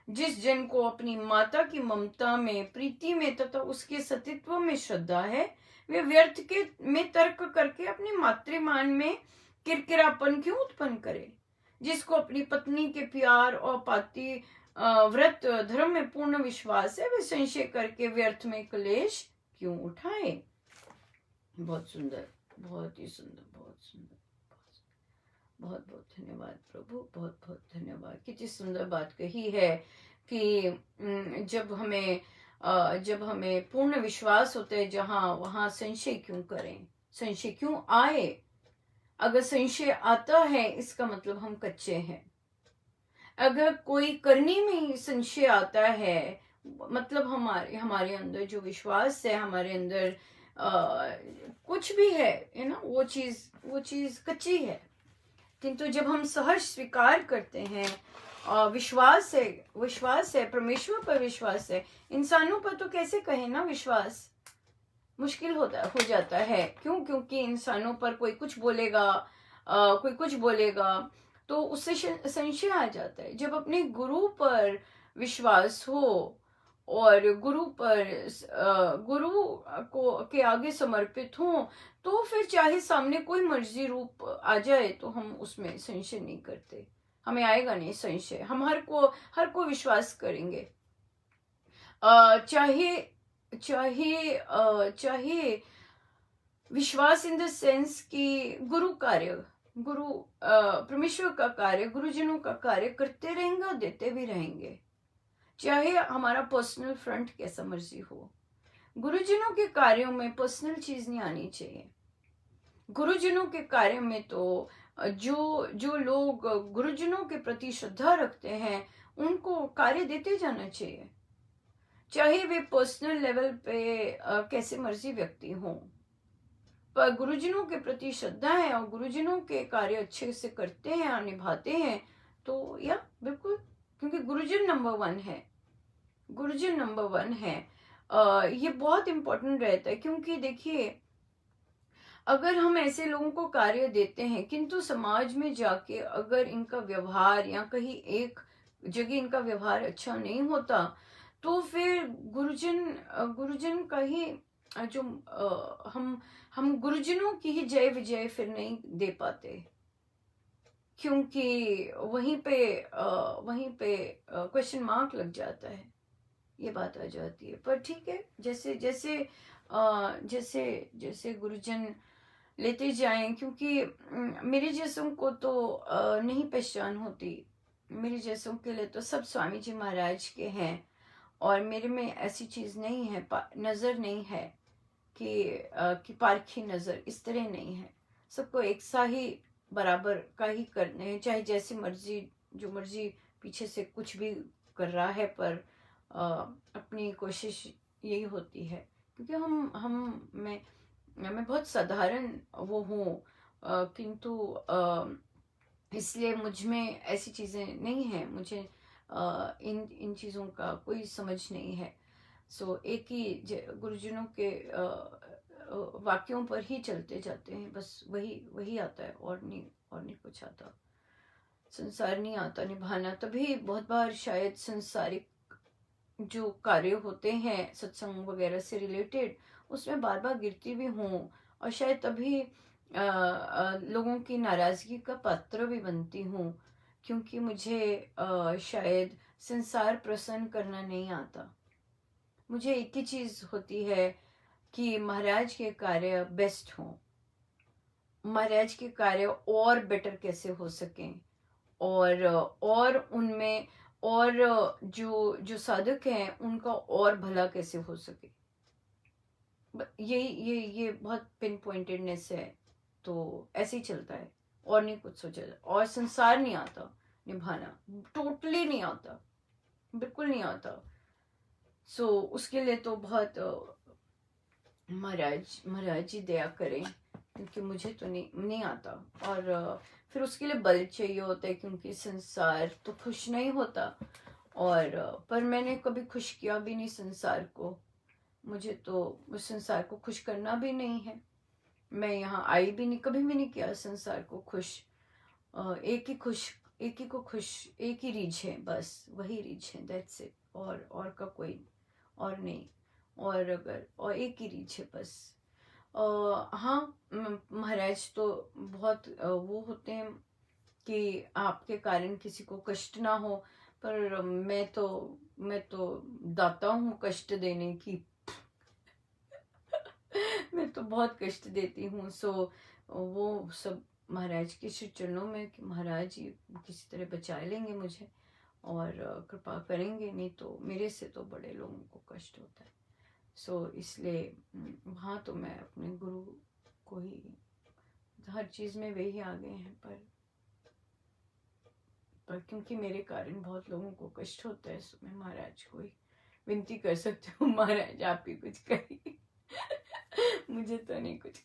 जिस जन को अपनी माता की ममता में, प्रीति में तथा उसके सतीत्व में श्रद्धा है, वे व्यर्थ में तर्क करके अपनी मातृमान में किरकिरापन क्यों उत्पन्न करे। जिसको अपनी पत्नी के प्यार और पाति व्रत धर्म में पूर्ण विश्वास है, वे संशय करके व्यर्थ में क्लेश क्यों उठाए। बहुत सुंदर, बहुत ही सुंदर, बहुत सुंदर। बहुत बहुत धन्यवाद प्रभु, बहुत बहुत धन्यवाद। कितनी सुंदर बात कही है कि जब हमें पूर्ण विश्वास होता है जहां, वहां संशय क्यों करें, संशय क्यों आए। अगर संशय आता है इसका मतलब हम कच्चे हैं। अगर कोई करनी में ही संशय आता है, मतलब हमारे अंदर जो विश्वास है, हमारे अंदर कुछ भी है ना, वो चीज कच्ची है। किंतु जब हम सहज स्वीकार करते हैं, विश्वास है, परमेश्वर पर विश्वास है। इंसानों पर तो कैसे कहें ना, विश्वास मुश्किल हो जाता है। क्यों? क्योंकि इंसानों पर कोई कुछ बोलेगा तो उससे संशय आ जाता है। जब अपने गुरु पर विश्वास हो और गुरु को के आगे समर्पित हो, तो फिर चाहे सामने कोई मर्जी रूप आ जाए तो हम उसमें संशय नहीं करते। हमें आएगा नहीं संशय, हम हर को विश्वास करेंगे। चाहे विश्वास इन द सेंस कि परमेश्वर का कार्य, गुरुजनों का कार्य करते रहेंगे और देते भी रहेंगे। चाहे हमारा पर्सनल फ्रंट कैसा मर्जी हो, गुरुजनों के कार्यों में पर्सनल चीज नहीं आनी चाहिए। गुरुजनों के कार्य में तो जो लोग गुरुजनों के प्रति श्रद्धा रखते हैं, उनको कार्य देते जाना चाहिए, चाहे वे पर्सनल लेवल पे कैसे मर्जी व्यक्ति हों। पर गुरुजनों के प्रति श्रद्धा है और गुरुजनों के कार्य अच्छे से करते हैं और निभाते हैं, तो या बिल्कुल, क्योंकि गुरुजन नंबर वन है। ये बहुत इंपॉर्टेंट रहता है। क्योंकि देखिए, अगर हम ऐसे लोगों को कार्य देते हैं किंतु समाज में जाके अगर इनका व्यवहार या कहीं एक जगह इनका व्यवहार अच्छा नहीं होता, तो फिर गुरुजन का ही जो हम गुरुजनों की ही जय विजय फिर नहीं दे पाते। क्योंकि वहीं पे क्वेश्चन मार्क लग जाता है, ये बात आ जाती है। पर ठीक है, जैसे गुरुजन लेते जाएं, क्योंकि मेरे जैसों को तो नहीं पहचान होती मेरे जैसों के लिए तो सब स्वामी जी महाराज के हैं, और मेरे में ऐसी चीज़ नहीं है, नज़र नहीं है कि पारखी नज़र इस तरह नहीं है। सबको एक सा ही बराबर का ही करने हैं, चाहे जैसी मर्जी जो मर्जी पीछे से कुछ भी कर रहा है, पर अपनी कोशिश यही होती है, क्योंकि मैं बहुत साधारण वो हूँ, किंतु इसलिए मुझ में ऐसी चीज़ें नहीं हैं, मुझे इन इन चीज़ों का कोई समझ नहीं है। सो एक ही गुरुजनों के वाक्यों पर ही चलते जाते हैं, बस वही वही आता है, और नहीं कुछ आता। संसार नहीं आता निभाना, तभी बहुत बार शायद संसारिक जो कार्य होते हैं सत्संग वगैरह से रिलेटेड, उसमें बार बार गिरती भी हूँ, और शायद तभी लोगों की नाराज़गी का पात्र भी बनती हूँ, क्योंकि मुझे शायद संसार प्रसन्न करना नहीं आता। मुझे एक ही चीज़ होती है कि महाराज के कार्य बेस्ट हों, महाराज के कार्य और बेटर कैसे हो सकें, और उनमें, और जो जो साधक हैं उनका और भला कैसे हो सके। ये बहुत पिन पॉइंटेडनेस है, तो ऐसे ही चलता है, और नहीं कुछ सोचा जाता, और संसार नहीं आता निभाना, टोटली नहीं आता, बिल्कुल नहीं आता। सो उसके लिए तो बहुत महाराज जी दया करें, क्योंकि मुझे तो नहीं आता, और फिर उसके लिए बल चाहिए होता है, क्योंकि संसार तो खुश नहीं होता, और पर मैंने कभी खुश किया भी नहीं संसार को, मुझे तो उस संसार को खुश करना भी नहीं है, मैं यहाँ आई भी नहीं, कभी भी नहीं किया संसार को खुश। एक ही को खुश, एक ही रीझ है, बस वही रीझ है, दैट्स इट, और का कोई और नहीं, और एक ही रीच है बस। हाँ, महाराज तो बहुत वो होते हैं कि आपके कारण किसी को कष्ट ना हो, पर मैं तो दाता हूँ कष्ट देने की। मैं तो बहुत कष्ट देती हूँ। सो वो सब महाराज के श्री चरणों में, कि महाराज जी किसी तरह बचा लेंगे मुझे और कृपा करेंगे, नहीं तो मेरे से तो बड़े लोगों को कष्ट होता है। सो इसलिए वहाँ तो मैं अपने गुरु को ही, हर चीज़ में वे ही आ गए हैं, पर क्योंकि मेरे कारण बहुत लोगों को कष्ट होता है, सो मैं महाराज को ही विनती कर सकती हूँ, महाराज आप ही कुछ करिए। मुझे तो नहीं कुछ,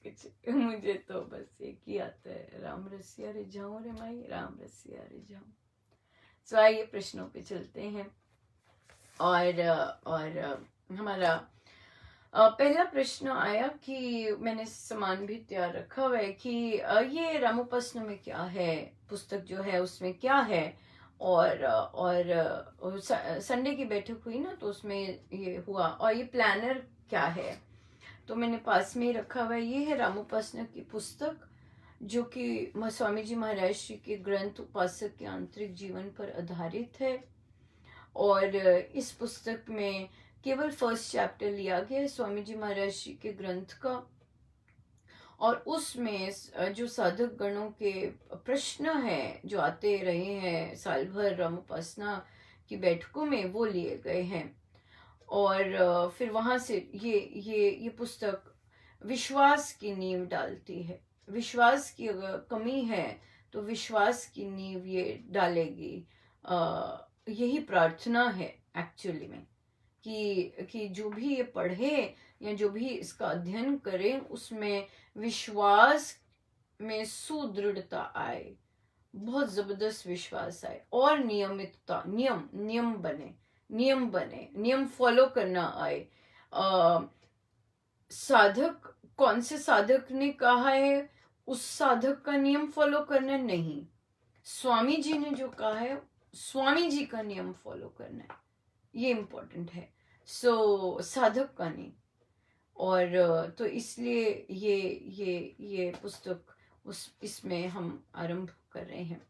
मुझे तो बस एक ही आता है, राम रसिया रे जाऊं रे माई, राम रसिया रे जाऊं। सो आइए प्रश्नों पे चलते हैं, और हमारा पहला प्रश्न आया कि मैंने सामान भी तैयार रखा हुआ है कि ये रामोपासना में क्या है, पुस्तक जो है उसमें क्या है, और संडे की बैठक हुई ना, तो उसमें ये हुआ, और ये प्लानर क्या है, तो मैंने पास में ही रखा हुआ है। ये है रामोपासना की पुस्तक, जो कि स्वामी जी महाराज श्री के ग्रंथ उपासक के आंतरिक जीवन पर आधारित है, और इस पुस्तक में केवल फर्स्ट चैप्टर लिया गया है स्वामी जी महाराज जी के ग्रंथ का, और उसमें जो साधक गणों के प्रश्न हैं जो आते रहे हैं साल भर रामोपासना की बैठकों में, वो लिए गए हैं, और फिर वहां से ये पुस्तक विश्वास की नींव डालती है। विश्वास की अगर कमी है तो विश्वास की नींव ये डालेगी। यही प्रार्थना है एक्चुअली में, कि जो भी ये पढ़े या जो भी इसका अध्ययन करे, उसमें विश्वास में सुदृढ़ता आए, बहुत जबरदस्त विश्वास आए, और नियमितता, नियम बने, नियम फॉलो करना आए। साधक, कौन से साधक ने कहा है उस साधक का नियम फॉलो करना नहीं, स्वामी जी ने जो कहा है स्वामी जी का नियम फॉलो करना है, ये इम्पोर्टेंट है। सो साधक का नहीं, और तो इसलिए ये पुस्तक इसमें हम आरंभ कर रहे हैं।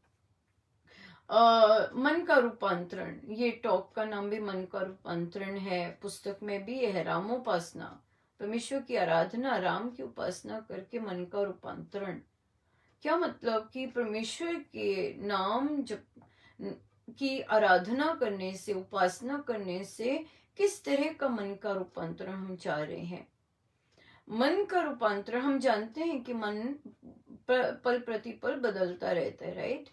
मन का रूपांतरण, ये टॉक का नाम भी मन का रूपांतरण है, पुस्तक में भी है रामोपासना, परमेश्वर की आराधना, राम की उपासना करके मन का रूपांतरण। क्या मतलब कि परमेश्वर के नाम जब की आराधना करने से, उपासना करने से किस तरह का मन का रूपांतरण हम चाह रहे हैं। मन का रूपांतरण, हम जानते हैं कि मन पल प्रतिपल बदलता रहता है, राइट।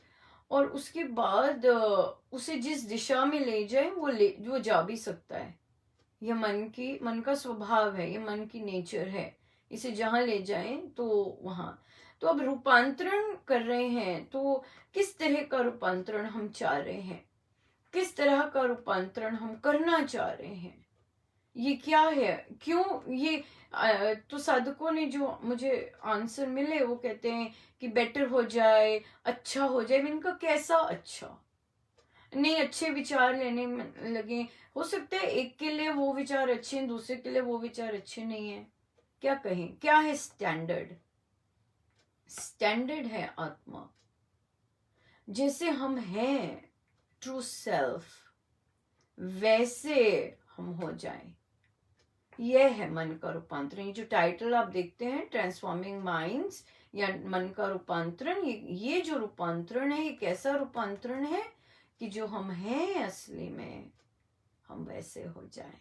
और उसके बाद उसे जिस दिशा में ले जाए वो जा भी सकता है। यह मन का स्वभाव है, ये मन की नेचर है। इसे जहां ले जाएं तो वहां। तो अब रूपांतरण कर रहे हैं, तो किस तरह का रूपांतरण हम चाह रहे हैं, किस तरह का रूपांतरण हम करना चाह रहे हैं, ये क्या है, क्यों ये तो साधकों ने जो मुझे आंसर मिले वो कहते हैं कि बेटर हो जाए, अच्छा हो जाए। मैंने कहा कैसा अच्छा? नहीं, अच्छे विचार लेने में लगे। हो सकता है एक के लिए वो विचार अच्छे हैं, दूसरे के लिए वो विचार अच्छे नहीं है। क्या कहें, क्या है स्टैंडर्ड? स्टैंडर्ड है आत्मा। जैसे हम हैं ट्रू सेल्फ, वैसे हम हो जाएं। यह है मन का रूपांतरण। ये जो टाइटल आप देखते हैं, ट्रांसफॉर्मिंग माइंड्स या मन का रूपांतरण, ये जो रूपांतरण है, ये कैसा रूपांतरण है कि जो हम हैं असली में, हम वैसे हो जाएं,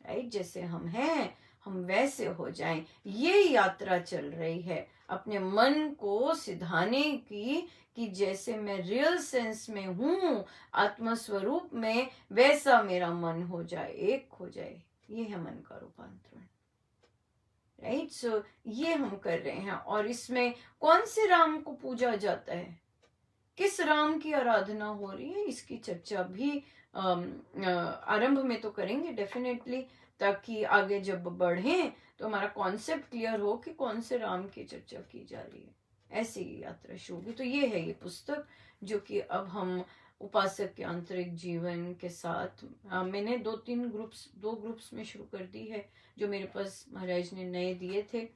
राइट। जैसे हम हैं हम वैसे हो जाएं। ये यात्रा चल रही है अपने मन को सिधाने की, कि जैसे मैं रियल सेंस में हूं, आत्मस्वरूप में, वैसा मेरा मन हो जाए, एक हो जाए। ये है मन का रूपांतरण, राइट। सो ये हम कर रहे हैं। और इसमें कौन से राम को पूजा जाता है, किस राम की आराधना हो रही है, इसकी चर्चा भी आरंभ में तो करेंगे डेफिनेटली, ताकि आगे जब बढ़ें तो हमारा कॉन्सेप्ट क्लियर हो कि कौन से राम की चर्चा की जा रही है। ऐसी यात्रा शुरू होगी। तो ये है ये पुस्तक, जो कि अब हम उपासक के आंतरिक जीवन के साथ मैंने दो ग्रुप्स में शुरू कर दी है, जो मेरे पास महाराज ने नए दिए थे,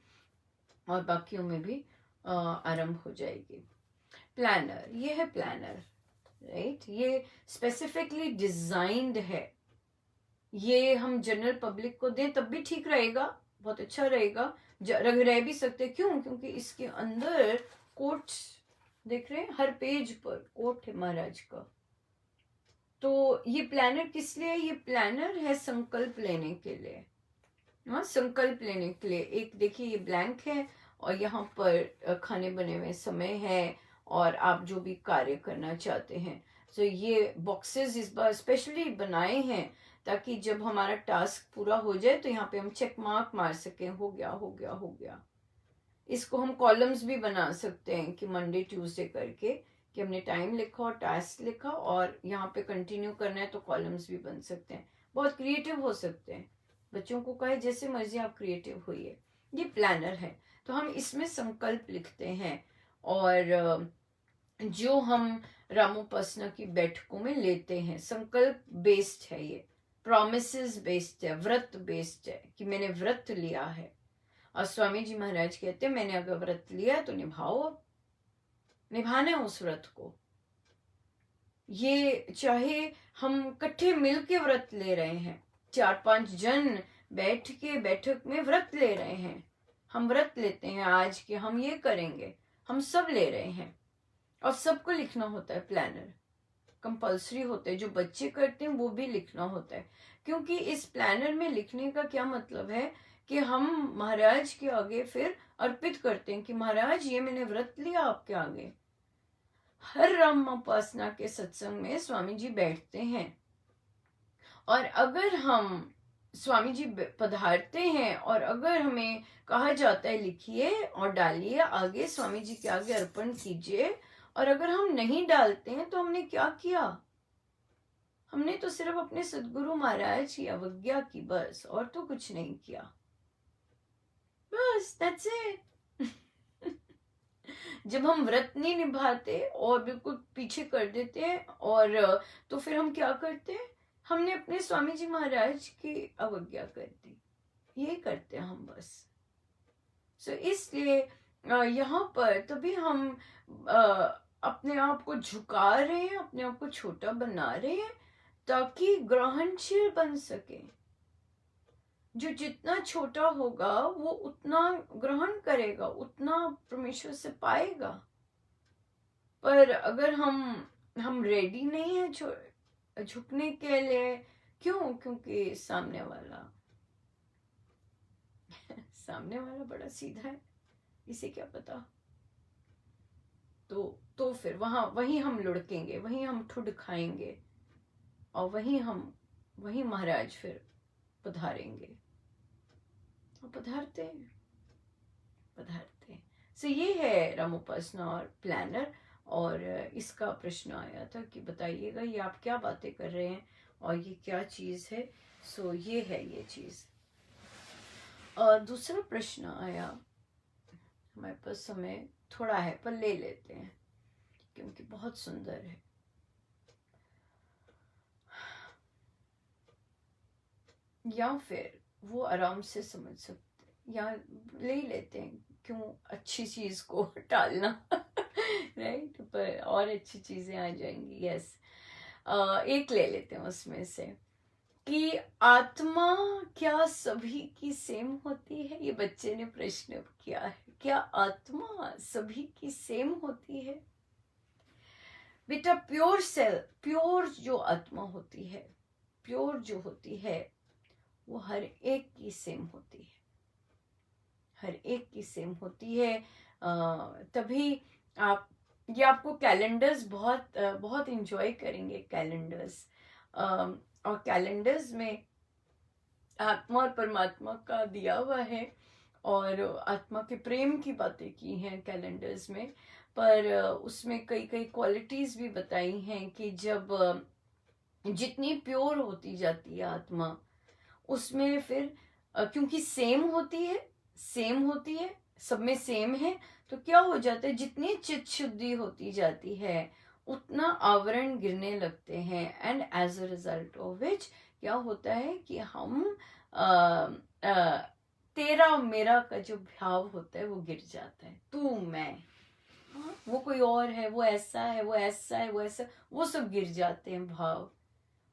और बाकियों में भी आरंभ हो जाएगी। प्लानर, ये है प्लानर, राइट। ये स्पेसिफिकली डिजाइंड है। ये हम जनरल पब्लिक को दें तब भी ठीक रहेगा, बहुत अच्छा रहेगा, रह भी सकते। क्यों? क्योंकि इसके अंदर कोट्स देख रहे हैं, हर पेज पर कोट है महाराज का। तो ये प्लानर किस लिए? ये प्लानर है संकल्प लेने के लिए। हाँ, संकल्प लेने के लिए। एक देखिए ये ब्लैंक है, और यहाँ पर खाने बने हुए समय है, और आप जो भी कार्य करना चाहते हैं। तो ये बॉक्सेस इस बार स्पेशली बनाए हैं, ताकि जब हमारा टास्क पूरा हो जाए तो यहाँ पे हम चेक मार्क मार सकें, हो गया हो गया हो गया। इसको हम कॉलम्स भी बना सकते हैं कि मंडे ट्यूसडे करके, कि हमने टाइम लिखा और टास्क लिखा, और यहाँ पे कंटिन्यू करना है तो कॉलम्स भी बन सकते हैं। बहुत क्रिएटिव हो सकते हैं। बच्चों को कहे जैसे मर्जी आप क्रिएटिव होइए। ये प्लानर है। तो हम इसमें संकल्प लिखते हैं, और जो हम रामोपासना की बैठकों में लेते हैं, संकल्प बेस्ड है ये, प्रोमिसेस बेस्ड है, व्रत बेस्ड है, कि मैंने व्रत लिया है। और स्वामी जी महाराज कहते हैं मैंने अगर व्रत लिया तो निभाओ, अब निभाना है उस व्रत को। ये चाहे हम इकट्ठे मिलके व्रत ले रहे हैं, 4-5 जन बैठ के बैठक में व्रत ले रहे हैं, हम व्रत लेते हैं आज के हम ये करेंगे, हम सब ले रहे हैं, और सबको लिखना होता है। प्लानर कंपल्सरी होते हैं, जो बच्चे करते हैं वो भी लिखना होता है। क्योंकि इस प्लानर में लिखने का क्या मतलब है कि हम महाराज के आगे फिर अर्पित करते हैं कि महाराज ये मैंने व्रत लिया आपके आगे। हर रामोपासना के सत्संग में स्वामी जी बैठते हैं, और अगर हम स्वामी जी पधारते हैं, और अगर हमें कहा जाता है लिखिए और डालिए आगे, स्वामी जी के आगे अर्पण कीजिए, और अगर हम नहीं डालते हैं तो हमने क्या किया? हमने तो सिर्फ अपने सदगुरु महाराज की अवज्ञा की, बस, और तो कुछ नहीं किया, बस, दैट्स इट। जब हम व्रत नहीं निभाते और बिल्कुल पीछे कर देते हैं, और तो फिर हम क्या करते हैं? हमने अपने स्वामी जी महाराज की अवज्ञा कर दी। ये करते हैं हम, बस। सो इसलिए यहाँ पर तभी हम अपने आप को झुका रहे हैं, अपने आप को छोटा बना रहे हैं, ताकि ग्रहणशील बन सके। जो जितना छोटा होगा वो उतना ग्रहण करेगा, उतना परमेश्वर से पाएगा। पर अगर हम हम रेडी नहीं है झुकने के लिए। क्यों? क्योंकि सामने वाला बड़ा सीधा है, इसे क्या पता। तो फिर वहीं हम लुढ़केंगे, वहीं हम ठुड खाएंगे, और वहीं महाराज फिर पधारेंगे। और पधारते सो ये है रामोपासना और प्लानर। और इसका प्रश्न आया था कि बताइएगा ये आप क्या बातें कर रहे हैं और ये क्या चीज़ है। सो ये है ये चीज़। दूसरा प्रश्न आया, हमारे पास समय थोड़ा है पर ले लेते हैं क्योंकि बहुत सुंदर है। या फिर वो आराम से समझ सकते, या ले ही लेते हैं, क्यों अच्छी चीज को टालना राइट, पर और अच्छी चीजें आ जाएंगी। यस, एक ले लेते हैं उसमें से कि आत्मा क्या सभी की सेम होती है। ये बच्चे ने प्रश्न किया है, क्या आत्मा सभी की सेम होती है? बेटा प्योर प्योर जो आत्मा होती है, प्योर जो होती है, वो हर एक की सेम होती है, हर एक की सेम होती है। तभी आप ये आपको कैलेंडर्स बहुत इंजॉय करेंगे कैलेंडर्स। और कैलेंडर्स में आत्मा और परमात्मा का दिया हुआ है और आत्मा के प्रेम की बातें की हैं कैलेंडर्स में। पर उसमें कई कई क्वालिटीज भी बताई हैं कि जब जितनी प्योर होती जाती है आत्मा, उसमें फिर क्योंकि सेम होती है, सब में सेम है, तो क्या हो जाता है, जितनी चित्त शुद्धि होती जाती है उतना आवरण गिरने लगते हैं। And as a result of which क्या होता है कि हम तेरा मेरा का जो भाव होता है वो गिर जाता है। तू मैं, वो कोई और है, वो ऐसा है, वो ऐसा है, वो ऐसा, वो सब गिर जाते हैं भाव।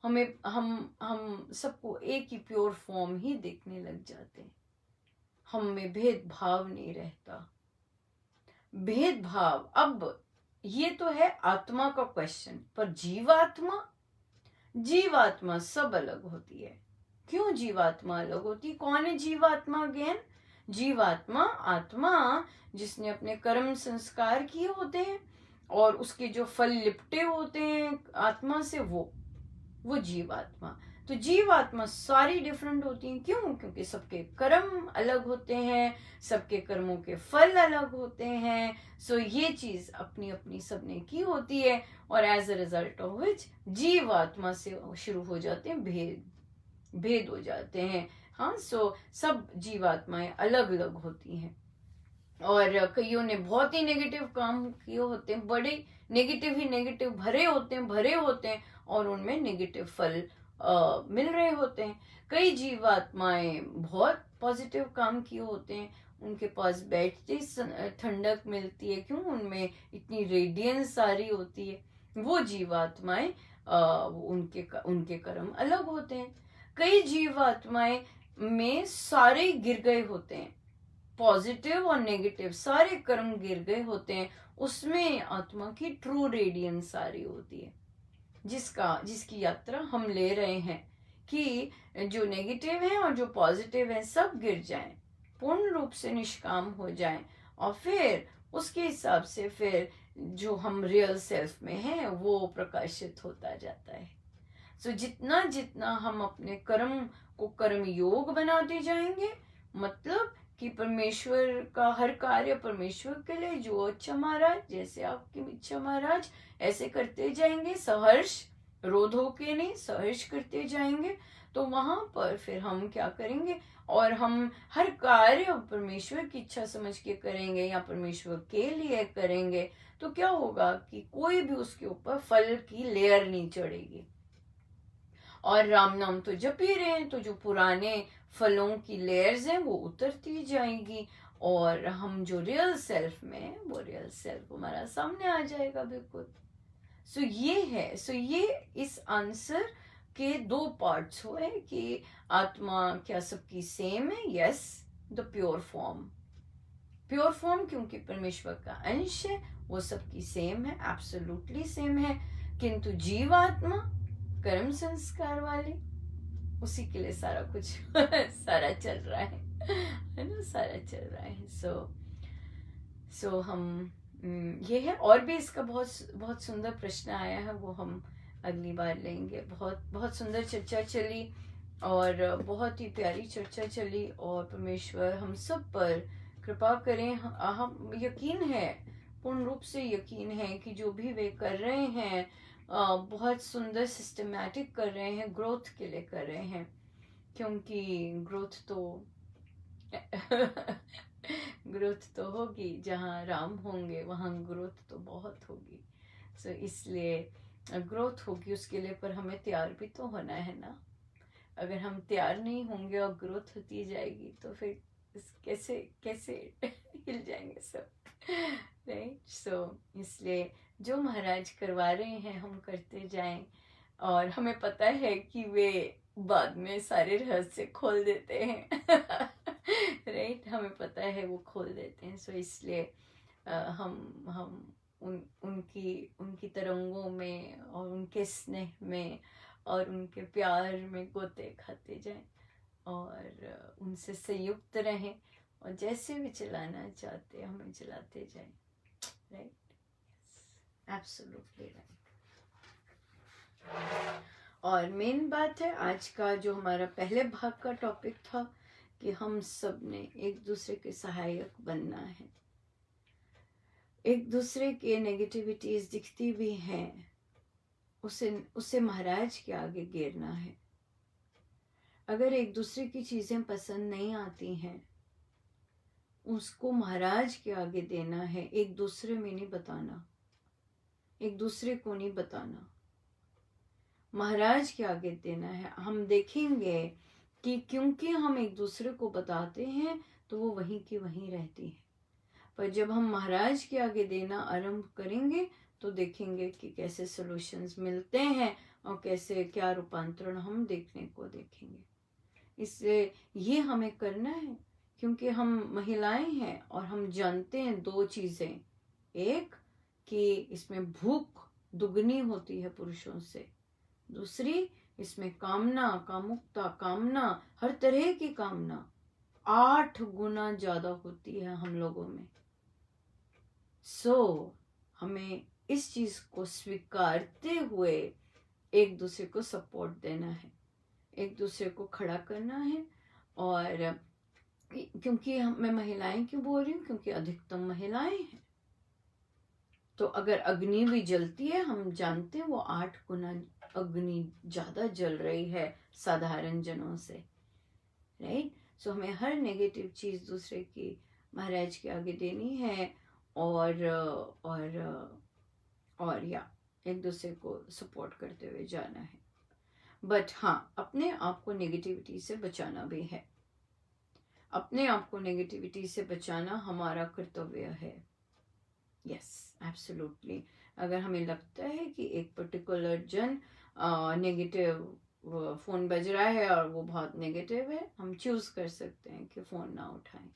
हमें हम सबको एक ही प्योर फॉर्म ही देखने लग जाते हैं। हम में भेदभाव नहीं रहता। भेदभाव, अब ये तो है आत्मा का क्वेश्चन, पर जीवात्मा सब अलग होती है। क्यों जीवात्मा अलग होती है? कौन है जीवात्मा? अगेन, जीवात्मा आत्मा जिसने अपने कर्म संस्कार किए होते हैं और उसके जो फल लिपटे होते हैं आत्मा से, वो जीवात्मा। तो जीवात्मा सारी डिफरेंट होती हैं। क्यों? क्योंकि सबके कर्म अलग होते हैं, सबके कर्मों के फल अलग होते हैं। सो ये चीज अपनी अपनी सबने की होती है और as a result of which जीवात्मा से शुरू हो जाते हैं भेद हो जाते हैं। हाँ, सो सब जीवात्माएं अलग अलग होती हैं और कईयों ने बहुत ही नेगेटिव काम किए होते हैं, बड़े नेगेटिव भरे होते हैं और उनमें नेगेटिव फल मिल रहे होते हैं। कई जीवात्माएं बहुत पॉजिटिव काम किए होते हैं, उनके पास बैठते ठंडक मिलती है। क्यों? उनमें इतनी रेडियंस सारी होती है। वो जीवात्माएं उनके कर्म अलग होते हैं। कई जीवात्माएं में सारे गिर गए होते हैं, पॉजिटिव और नेगेटिव सारे कर्म गिर गए होते हैं, उसमें आत्मा की ट्रू रेडियंस सारी होती है, जिसकी यात्रा हम ले रहे हैं कि जो नेगेटिव है और जो पॉजिटिव है सब गिर जाएं, पूर्ण रूप से निष्काम हो जाएं और फिर उसके हिसाब से फिर जो हम रियल सेल्फ में हैं वो प्रकाशित होता जाता है। सो जितना जितना हम अपने कर्म को कर्म योग बनाते जाएंगे, मतलब कि परमेश्वर का हर कार्य परमेश्वर के लिए, जो अच्छा महाराज जैसे आपकी इच्छा महाराज, ऐसे करते जाएंगे, सहर्ष रोध होके नहीं, सहर्ष करते जाएंगे, तो वहां पर फिर हम क्या करेंगे, और हम हर कार्य परमेश्वर की इच्छा समझ के करेंगे या परमेश्वर के लिए करेंगे, तो क्या होगा कि कोई भी उसके ऊपर फल की लेयर नहीं चढ़ेगी। और राम नाम तो जप ही रहे हैं, तो जो पुराने फलों की लेयर्स हैं वो उतरती जाएंगी और हम जो रियल सेल्फ में, वो रियल सेल्फ हमारा सामने आ जाएगा बिल्कुल। सो ये है, सो ये इस आंसर के दो पार्ट्स हुए कि आत्मा क्या सबकी सेम है? यस, द प्योर फॉर्म क्योंकि परमेश्वर का अंश है, वो सबकी सेम है, एब्सोल्युटली सेम है। किंतु जीवात्मा कर्म संस्कार वाले, उसी के लिए सारा कुछ सारा चल रहा है ना, सारा चल रहा है। सो हम ये है। और भी इसका बहुत बहुत सुंदर प्रश्न आया है, वो हम अगली बार लेंगे। बहुत बहुत सुंदर चर्चा चली और बहुत ही प्यारी चर्चा चली, और परमेश्वर हम सब पर कृपा करें। हम यकीन है, पूर्ण रूप से यकीन है कि जो भी वे कर रहे हैं बहुत सुंदर सिस्टमैटिक कर रहे हैं, ग्रोथ के लिए कर रहे हैं, क्योंकि ग्रोथ तो ग्रोथ तो होगी, जहाँ राम होंगे वहाँ ग्रोथ तो बहुत होगी। सो इसलिए ग्रोथ होगी, उसके लिए पर हमें तैयार भी तो होना है ना। अगर हम तैयार नहीं होंगे और ग्रोथ होती जाएगी तो फिर कैसे कैसे हिल जाएंगे सब, राइट। सो इसलिए जो महाराज करवा रहे हैं हम करते जाएं, और हमें पता है कि वे बाद में सारे रहस्य खोल देते हैं राइट, हमें पता है वो खोल देते हैं। सो इसलिए हम उनकी तरंगों में और उनके स्नेह में और उनके प्यार में गोते खाते जाएं और उनसे संयुक्त रहें, और जैसे भी चलाना चाहते हैं हमें चलाते जाएं, राइट। Absolutely right. और मेन बात है आज का जो हमारा पहले भाग का टॉपिक था कि हम सब ने एक दूसरे के सहायक बनना है। एक दूसरे के नेगेटिविटीज दिखती भी हैं, उसे महाराज के आगे गिरना है। अगर एक दूसरे की चीजें पसंद नहीं आती हैं, उसको महाराज के आगे देना है, एक दूसरे में नहीं बताना, एक दूसरे को नहीं बताना, महाराज के आगे देना है। हम देखेंगे कि क्योंकि हम एक दूसरे को बताते हैं तो वो वहीं की वहीं रहती है, पर जब हम महाराज के आगे देना आरंभ करेंगे तो देखेंगे कि कैसे सॉल्यूशंस मिलते हैं और कैसे क्या रूपांतरण हम देखने को देखेंगे। इससे ये हमें करना है, क्योंकि हम महिलाएं हैं और हम जानते हैं दो चीजें, एक कि इसमें भूख दुगनी होती है पुरुषों से, दूसरी इसमें कामना, कामुकता, कामना, हर तरह की कामना 8 गुना ज्यादा होती है हम लोगों में। हमें इस चीज को स्वीकारते हुए एक दूसरे को सपोर्ट देना है, एक दूसरे को खड़ा करना है। और क्योंकि मैं महिलाएं क्यों बोल रही हूँ, क्योंकि अधिकतम महिलाएं हैं, तो अगर अग्नि भी जलती है, हम जानते हैं वो 8 गुना अग्नि ज्यादा जल रही है साधारण जनों से, राइट। सो हमें हर नेगेटिव चीज दूसरे की महाराज के आगे देनी है और या एक दूसरे को सपोर्ट करते हुए जाना है। बट हाँ, अपने आप को नेगेटिविटी से बचाना भी है, अपने आप को नेगेटिविटी से बचाना हमारा कर्तव्य है। Yes, absolutely. अगर हमें लगता है कि एक पर्टिकुलर जन नेगेटिव फोन बज रहा है और वो बहुत नेगेटिव है, हम चूज कर सकते हैं कि फोन ना उठाएं।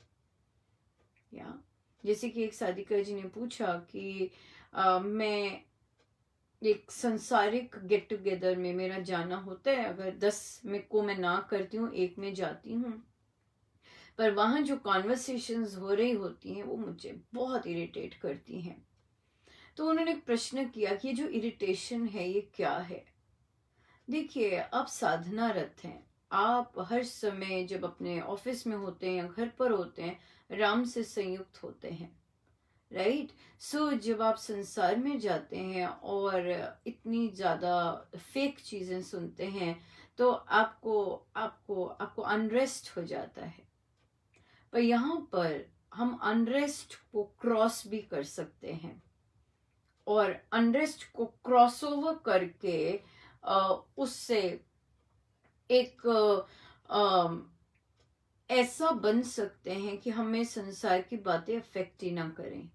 या जैसे कि एक साधिका जी ने पूछा कि मैं एक संसारिक गेट टुगेदर में मेरा जाना होता है, अगर 10 में को मैं ना करती हूँ, 1 में जाती हूँ, पर वहां जो कॉन्वर्सेशंस हो रही होती हैं वो मुझे बहुत इरिटेट करती हैं। तो उन्होंने एक प्रश्न किया कि जो इरिटेशन है ये क्या है। देखिए, आप साधनारत हैं, आप हर समय जब अपने ऑफिस में होते हैं या घर पर होते हैं राम से संयुक्त होते हैं, राइट। सो जब आप संसार में जाते हैं और इतनी ज्यादा फेक चीजें सुनते हैं तो आपको आपको आपको अनरेस्ट हो जाता है। पर यहाँ पर हम अनरेस्ट को क्रॉस भी कर सकते हैं, और अनरेस्ट को क्रॉस ओवर करके उससे एक ऐसा बन सकते हैं कि हमें संसार की बातें अफेक्ट ही ना करें।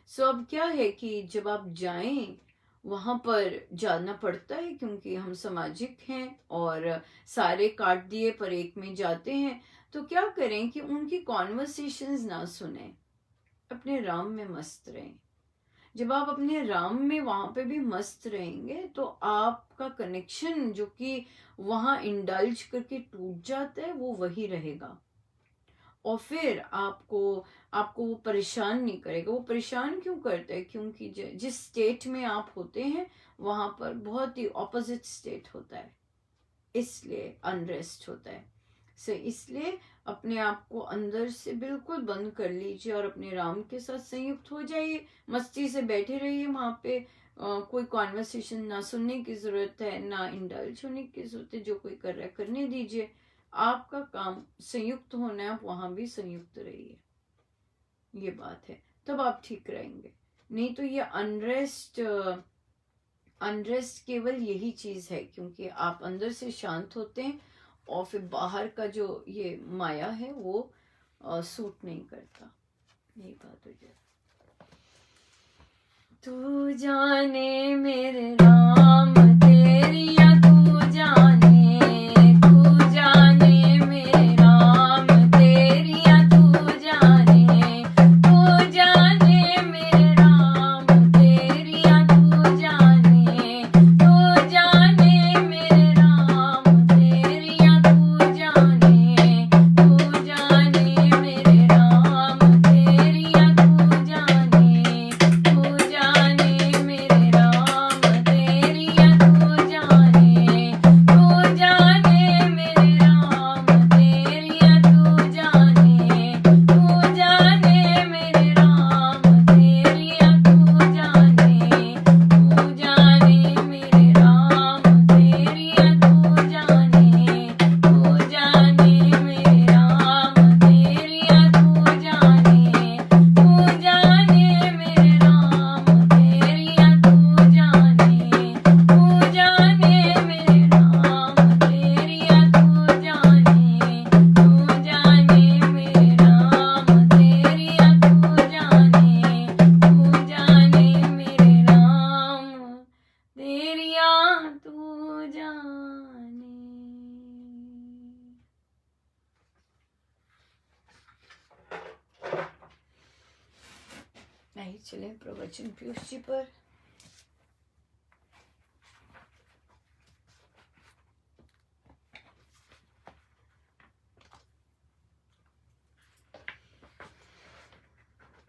अब क्या है कि जब आप जाएं, वहां पर जाना पड़ता है क्योंकि हम सामाजिक हैं और सारे काट दिए पर एक में जाते हैं, तो क्या करें कि उनकी कॉन्वर्सेशंस ना सुने, अपने राम में मस्त रहें। जब आप अपने राम में वहां पे भी मस्त रहेंगे तो आपका कनेक्शन जो कि वहां इंडल्ज करके टूट जाता है वो वही रहेगा, और फिर आपको आपको वो परेशान नहीं करेगा। वो परेशान क्यों करता है? क्योंकि जिस स्टेट में आप होते हैं वहां पर बहुत ही ऑपोजिट स्टेट होता है, इसलिए अनरेस्ट होता है। इसलिए अपने आप को अंदर से बिल्कुल बंद कर लीजिए और अपने राम के साथ संयुक्त हो जाइए, मस्ती से बैठे रहिए वहां पे। कोई कॉन्वर्सेशन ना सुनने की जरूरत है, ना इंडल्ज होने की जरूरत है, जो कोई कर रहा है करने दीजिए। आपका काम संयुक्त होना है, आप वहां भी संयुक्त रहिए, ये बात है, तब आप ठीक रहेंगे। नहीं तो ये अनरेस्ट अनरेस्ट केवल यही चीज है, क्योंकि आप अंदर से शांत होते हैं और फिर बाहर का जो ये माया है वो सूट नहीं करता, यही बात हो जाए। तू जाने मेरे राम तेरिया, तू जाने, तू जाने मेरे राम तेरिया, तू जाने, तू जाने मेरे राम तेरिया, तू जाने, तू जाने मेरे राम तेरिया, तू जाने, तू जाने मेरे राम तेरिया, तू जाने, तू जाने मेरे राम तेरिया, तू जाने, तू जाने मेरे राम तेरिया, तू जाने, तू जाने मेरे राम तेरिया, तू जाने, तू जाने मेरे राम तेरिया, तू जाने, तू जाने मेरे राम तेरिया, तू जाने, तू जाने मेरे राम तेरिया, तू जाने, तू जाने मेरे राम तेरिया, तू जाने, तू जाने मेरे राम तेरिया, तू जाने, तू जाने मेरे राम तेरिया, तू जाने। नहीं चले प्रवचन पीयूष जी पर।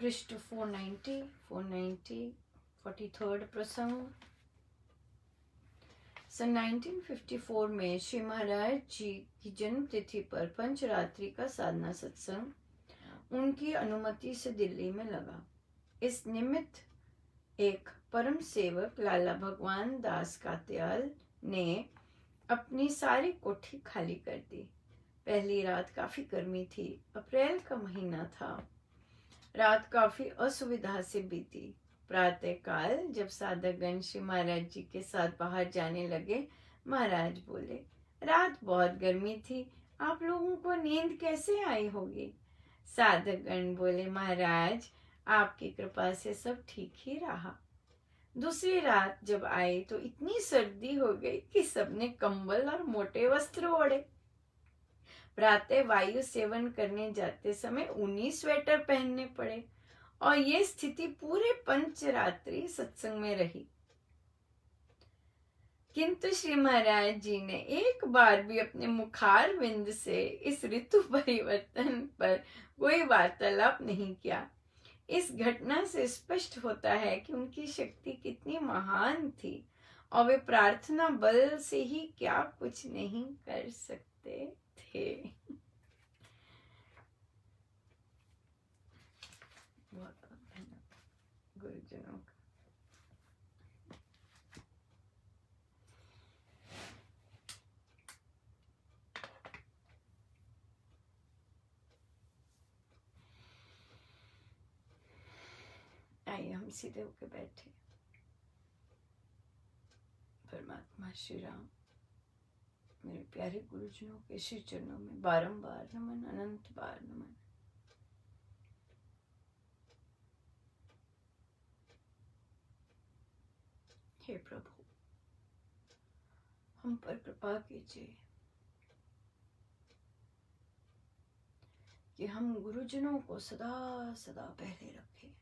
पृष्ठ 490 43rd प्रसंग। सन 1954 में श्री महाराज जी की जन्म तिथि पर पंचरात्रि का साधना सत्संग उनकी अनुमति से दिल्ली में लगा। इस निमित्त एक परम सेवक लाला भगवान दास कात्याल ने अपनी सारी कोठी खाली कर दी। पहली रात काफी गर्मी थी, अप्रैल का महीना था। रात काफी असुविधा से बीती। प्रातः काल जब साधकगण श्री महाराज जी के साथ बाहर जाने लगे, महाराज बोले, रात बहुत गर्मी थी, आप लोगों को नींद कैसे आई होगी? साधकगण बोले, महाराज आपकी कृपा से सब ठीक ही रहा। दूसरी रात जब आई तो इतनी सर्दी हो गई कि सबने कंबल और मोटे वस्त्र ओढ़े। प्रातः वायु सेवन करने जाते समय ऊनी स्वेटर पहनने पड़े और ये स्थिति पूरे पंचरात्रि सत्संग में रही। किंतु श्री महाराज जी ने एक बार भी अपने मुखार विंद से इस ऋतु परिवर्तन पर कोई वार्तालाप नहीं किया। इस घटना से स्पष्ट होता है कि उनकी शक्ति कितनी महान थी और वे प्रार्थना बल से ही क्या कुछ नहीं कर सकते थे। बहुत धन्यवाद गुरुजनों का। आइए हम सीधे होकर बैठे। परमात्मा श्री राम मेरे प्यारे गुरुजनों के श्री चरणों में बारंबार नमन, अनंत बार नमन। हे प्रभु, हम पर कृपा कीजिए कि हम गुरुजनों को सदा सदा पहले रखें।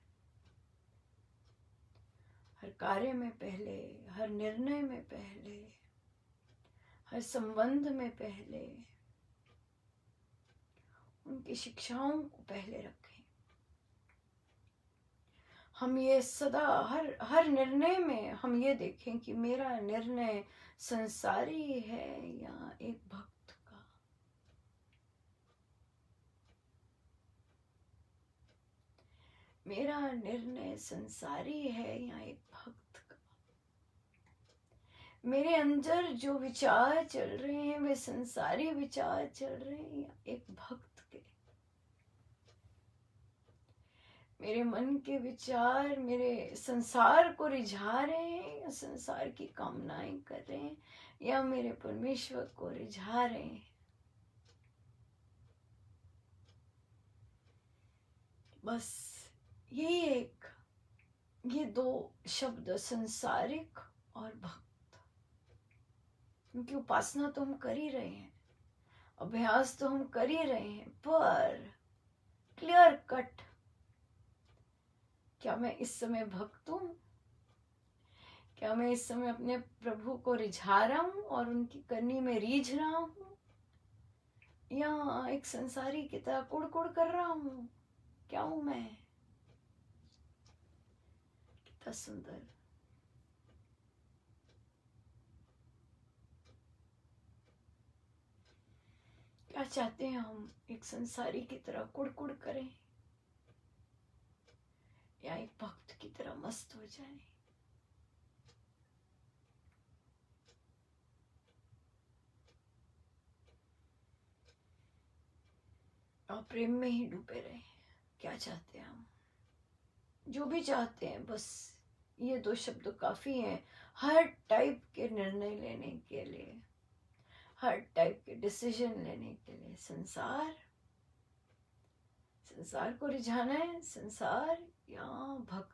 हर कार्य में पहले, हर निर्णय में पहले, हर संबंध में पहले उनकी शिक्षाओं को पहले रखें। हम ये सदा हर निर्णय में हम ये देखें कि मेरा निर्णय संसारी है या एक भक्त का। मेरा निर्णय संसारी है या एक भक्त का। मेरे अंदर जो विचार चल रहे हैं वे संसारी विचार चल रहे हैं या एक भक्त के। मेरे मन के विचार मेरे संसार को रिझा रहे हैं या संसार की कामनाएं कर रहे हैं या मेरे परमेश्वर को रिझा रहे हैं। बस ये दो शब्द, संसारिक और भक्त, क्योंकि उपासना तो हम कर ही रहे हैं, अभ्यास तो हम कर ही रहे हैं, पर क्लियर कट क्या मैं इस समय भक्त हूं? क्या मैं इस समय अपने प्रभु को रिझा रहा हूं और उनकी करनी में रीझ रहा हूं, या एक संसारी की तरह कुड़ कर रहा हूं? क्या हूं मैं? कितना सुंदर। क्या चाहते हैं हम? एक संसारी की तरह कुड़ करें या एक भक्त की तरह मस्त हो जाए? और प्रेम में ही डूबे रहे? क्या चाहते हैं हम? जो भी चाहते हैं, बस ये दो शब्द काफी हैं हर टाइप के निर्णय लेने के लिए, हर टाइप के डिसीजन लेने के लिए। संसार को रिझाना है, संसार या भक्त।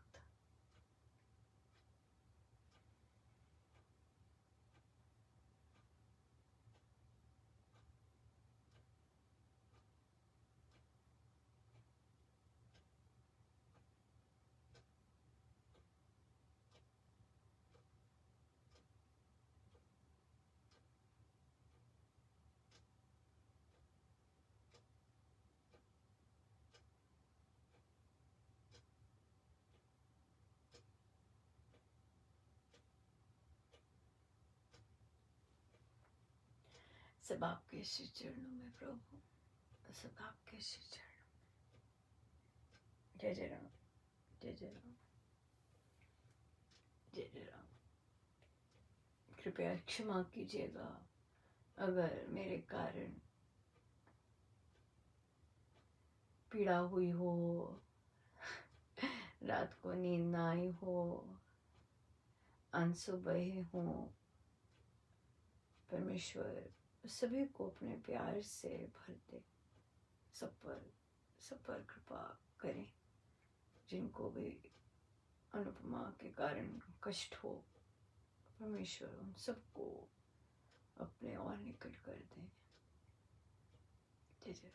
सब आपके श्री चरणों में प्रभु, सब आपके श्री चरणों। जय जय राम, जय जय राम, जय जय राम। कृपया क्षमा कीजिएगा अगर मेरे कारण पीड़ा हुई हो, रात को नींद ना आई हो, आंसू बहे हो। परमेश्वर सभी को अपने प्यार से भर दे। सब पर कृपा करें। जिनको भी अनुपमा के कारण कष्ट हो, परमेश्वर उन सबको अपने और निकट कर दें। जय जय।